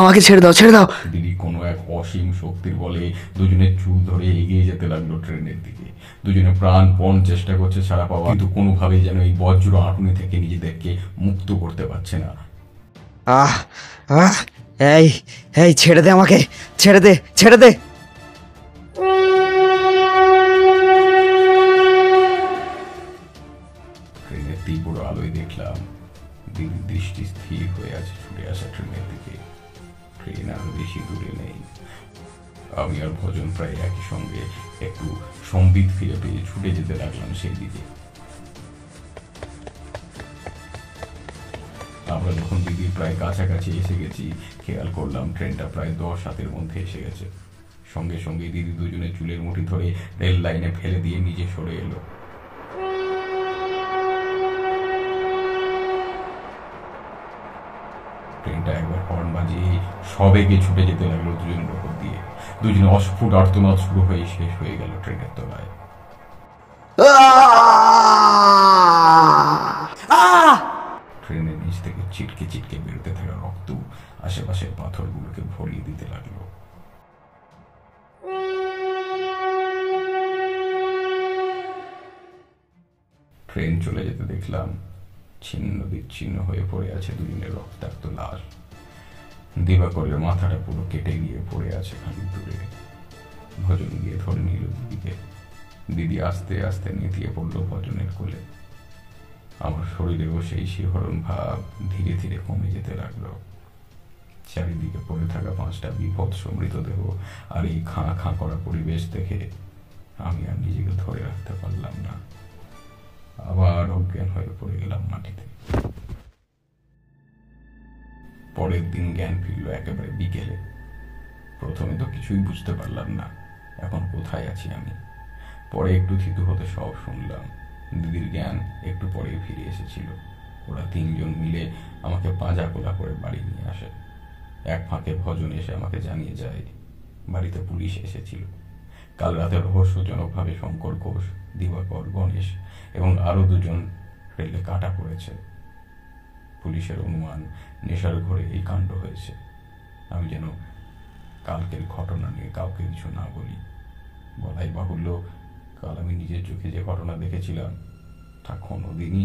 আমাকে ছেড়ে দাও, ছেড়ে দাও। দিদি কোনো এক অসীম শক্তির বলে দুজনের চুল ধরে এগিয়ে যেতে লাগলো ট্রেনের দিকে। দুজনে প্রাণপণ চেষ্টা করছে ছাড়া পাওয়া, কিন্তু কোনোভাবেই যেন এই বজ্র আঁটুনি থেকে নিজেদেরকে মুক্ত করতে পারছে না। আহ আহ এই এই ছেড়ে দে আমাকে, ছেড়ে দে, ছেড়ে দে। ট্রেনের তীব্র আলোয় দেখলাম দিদির দৃষ্টি স্থির হয়ে আছে ছুটে আসা ট্রেনের দিকে। ট্রেন আর বেশি দূরে নেই। আমি আর ভজন প্রায় একই সঙ্গে একটু সম্বিত ফিরে পেয়ে ছুটে যেতে লাগলাম সেই দিকে। আমরা যখন দিদির প্রায় কাছাকাছি এসে গেছি, খেয়াল করলাম ট্রেনটা প্রায় 10 হাতের মধ্যে এসে গেছে। সঙ্গে সঙ্গে দিদি দুজনে চুলের মুঠি ধরে রেল লাইনে ফেলে দিয়ে নিজে সরে এলো। ট্রেনটা একবার হর্ন বাজিয়ে সবেগে ছুটে যেতে লাগলো দুজনের ওপর দিয়ে। দুজনে অস্ফুট আর্তনাদ শুরু হয়ে শেষ হয়ে গেল ট্রেনের তলায়। ট্রেনের নিচ থেকে চিটকে চিটকে বেরোতে থাকা রক্ত আশেপাশের পাথরগুলোকে ভরিয়ে দিতে লাগলো। ট্রেন চলে যেতে দেখলাম ছিন্ন বিচ্ছিন্ন হয়ে পড়ে আছে দুজনের রক্তাক্ত লাশ। দিবাকরের মাথাটা পুরো কেটে গিয়ে পড়ে আছে খানিক দূরে। ভজন গিয়ে ধরে নিল দিদিকে। দিদি আস্তে আস্তে নেতিয়ে পড়লো ভজনের কোলে। আমার শরীরেও সেই শিহরণ ভাব ধীরে ধীরে কমে যেতে লাগলো। চারিদিকে পড়ে থাকা 5টা বিভৎস মৃতদেহ আর এই খাঁ খাঁ করা পরিবেশ দেখে আমি আর নিজেকে ধরে রাখতে পারলাম না। আবার অজ্ঞান হয়ে পড়ে গেলাম মাটিতে। পরের দিন জ্ঞান ফিরল একেবারে বিকেলে। প্রথমে তো কিছুই বুঝতে পারলাম না এখন কোথায় আছি আমি। পরে একটু থিতু হতে সব শুনলাম। দিদির জ্ঞান একটু পরেই ফিরে এসেছিল। ওরা 3 জন মিলে আমাকে পাঁজা কোলা করে বাড়ি নিয়ে আসে। এক ফাঁকে ভজন এসে আমাকে জানিয়ে যায় বাড়িতে পুলিশ এসেছিল। কাল রাতে রহস্যজনকভাবে শঙ্কর ঘোষ, দিবাকর, গণেশ এবং আরো 2 জন রেলে কাটা পড়েছে। পুলিশের অনুমান নেশার ঘরে এই কাণ্ড হয়েছে। আমি যেন কালকের ঘটনা নিয়ে কাউকে কিছু না বলি। বলাই বাহুল্য, কাল আমি নিজের চোখে যে ঘটনা দেখেছিলাম তা কোনোদিনই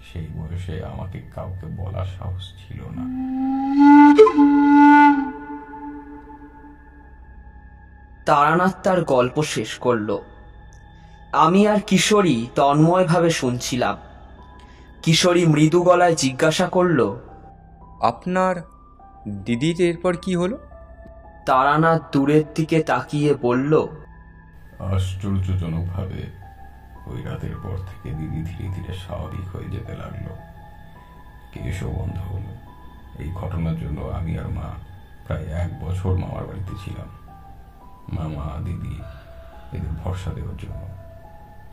সেই বয়সে আমাকে কাউকে বলার সাহস ছিল না। তারানাথ তার গল্প শেষ করল। আমি আর কিশোরী তন্ময়ভাবে শুনছিলাম। কিশোরী মৃদু গলায় জিজ্ঞাসা করল, আপনার দিদির এরপর কি হলো? তারানাথ দূরের দিকে তাকিয়ে বলল, আশ্চর্যজনকভাবে ওই রাতের পর থেকে দিদি ধীরে ধীরে স্বাভাবিক হয়ে যেতে লাগলো। কেশও বন্ধ হলো। এই ঘটনার জন্য আমি আর মা প্রায় 1 বছর মামার বাড়িতে ছিলাম। মামা দিদি এদের ভরসা দেওয়ার জন্য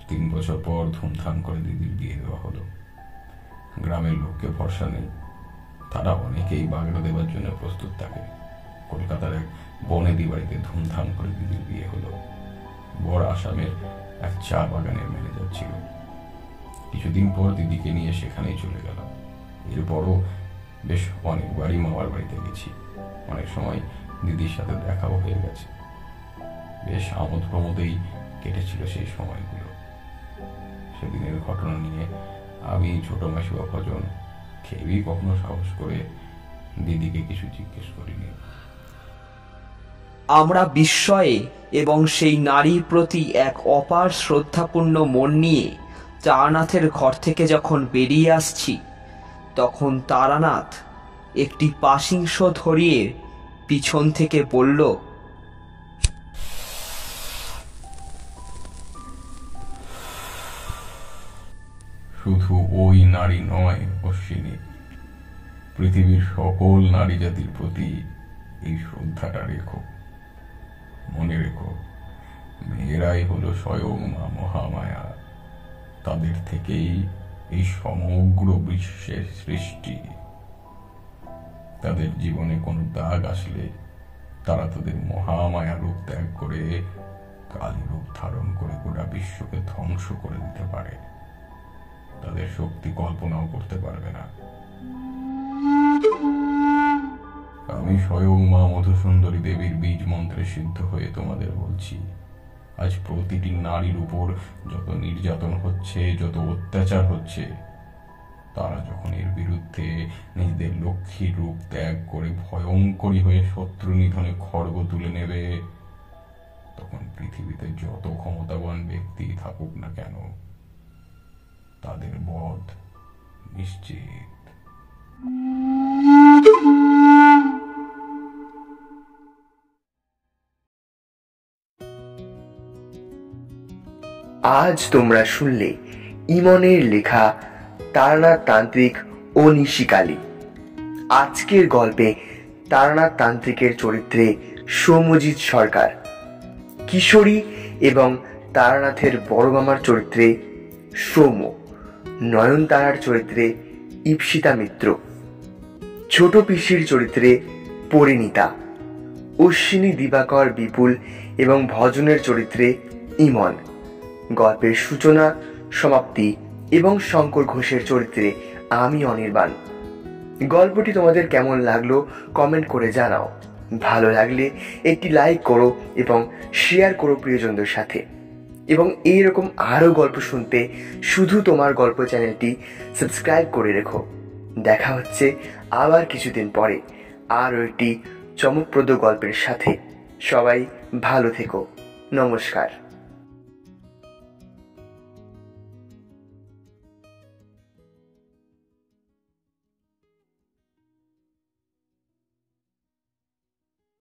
3 বছর পর ধুমধাম করে দিদির বিয়ে দেওয়া হলো। গ্রামের লোককে ভরসা নেই, তারা অনেকেই বাগড়া দেওয়ার জন্য প্রস্তুত থাকে। কলকাতার এক বনেদি বাড়িতে ধুমধাম করে দিদির বিয়ে হলো। বড় আসামের এক চা বাগানের ম্যানেজার ছিল। কিছুদিন পর দিদিকে নিয়ে সেখানেই চলে গেল। এরপরও বেশ অনেকবারই মামার বাড়িতে গেছি। অনেক সময় দিদির সাথে দেখাও হয়ে গেছে। বেশ আমোদ প্রমোদেই কেটেছিল সেই সময়গুলো। সেদিনের ঘটনা নিয়ে আমি, ছোট মাসি বা ভজন কেউই কখনো সাহস করে দিদিকে কিছু জিজ্ঞেস করিনি। আমরা বিস্ময়ে এবং সেই নারীর প্রতি এক অপার শ্রদ্ধাপূর্ণ মন নিয়ে তারানাথের ঘর থেকে যখন বেরিয়ে আসছি, তখন তারানাথ একটি পাশিংশ ধরিয়ে পিছন থেকে বলল, শুধু ওই নারী নয় অশ্বিনী, পৃথিবীর সকল নারী জাতির প্রতি এই শ্রদ্ধাটা রেখো। মনে রেখো, মেয়েরাই হলো স্বয়ং মা মহামায়া। তাদের থেকেই এই সমগ্র বিশ্বের সৃষ্টি। তাদের জীবনে কোনো দাগ আসলে তারা তাদের মহামায়া রূপ ত্যাগ করে কালী রূপ ধারণ করে গোটা বিশ্বকে ধ্বংস করে দিতে পারে। তাদের শক্তি কল্পনাও করতে পারবে না। আমি স্বয়ং মা মধুসুন্দরী দেবীর বীজ মন্ত্রে সিদ্ধ হয়ে তোমাদের বলছি, আজ প্রতিটি নারীর উপর যত নির্যাতন হচ্ছে, যত অত্যাচার হচ্ছে, তারা যখন এর বিরুদ্ধে নিজেদের লক্ষ্মীর রূপ ত্যাগ করে ভয়ঙ্করী হয়ে শত্রু নিধনে খড়গ তুলে নেবে, তখন পৃথিবীতে যত ক্ষমতাবান ব্যক্তি থাকুক না কেন, তাদের বধ নিশ্চিত। আজ তোমরা শুনলে ইমনের লেখা তারানাথ তান্ত্রিক ও নিশিকালী। আজকের গল্পে তারানাথ তান্ত্রিকের চরিত্রে সৌম্যজিৎ সরকার, কিশোরী এবং তারানাথের বড় মামার চরিত্রে সৌম্য, নয়নতারার চরিত্রে ইপ্সিতা মিত্র, ছোট পিসির চরিত্রে পরিণীতা, অশ্বিনী, দিবাকর, বিপুল এবং ভজনের চরিত্রে ইমন। গল্পের সূচনা, সমাপ্তি এবং শঙ্কর ঘোষের চরিত্রে আমি অনির্বাণ। গল্পটি তোমাদের কেমন লাগলো কমেন্ট করে জানাও। ভালো লাগলে একটি লাইক করো এবং শেয়ার করো প্রিয়জনদের সাথে। এবং এইরকম আরও গল্প শুনতে শুধু তোমার গল্প চ্যানেলটি সাবস্ক্রাইব করে রেখো। দেখা হচ্ছে আবার কিছুদিন পরে আরও একটি চমকপ্রদ গল্পের সাথে। সবাই ভালো থেকো। নমস্কার।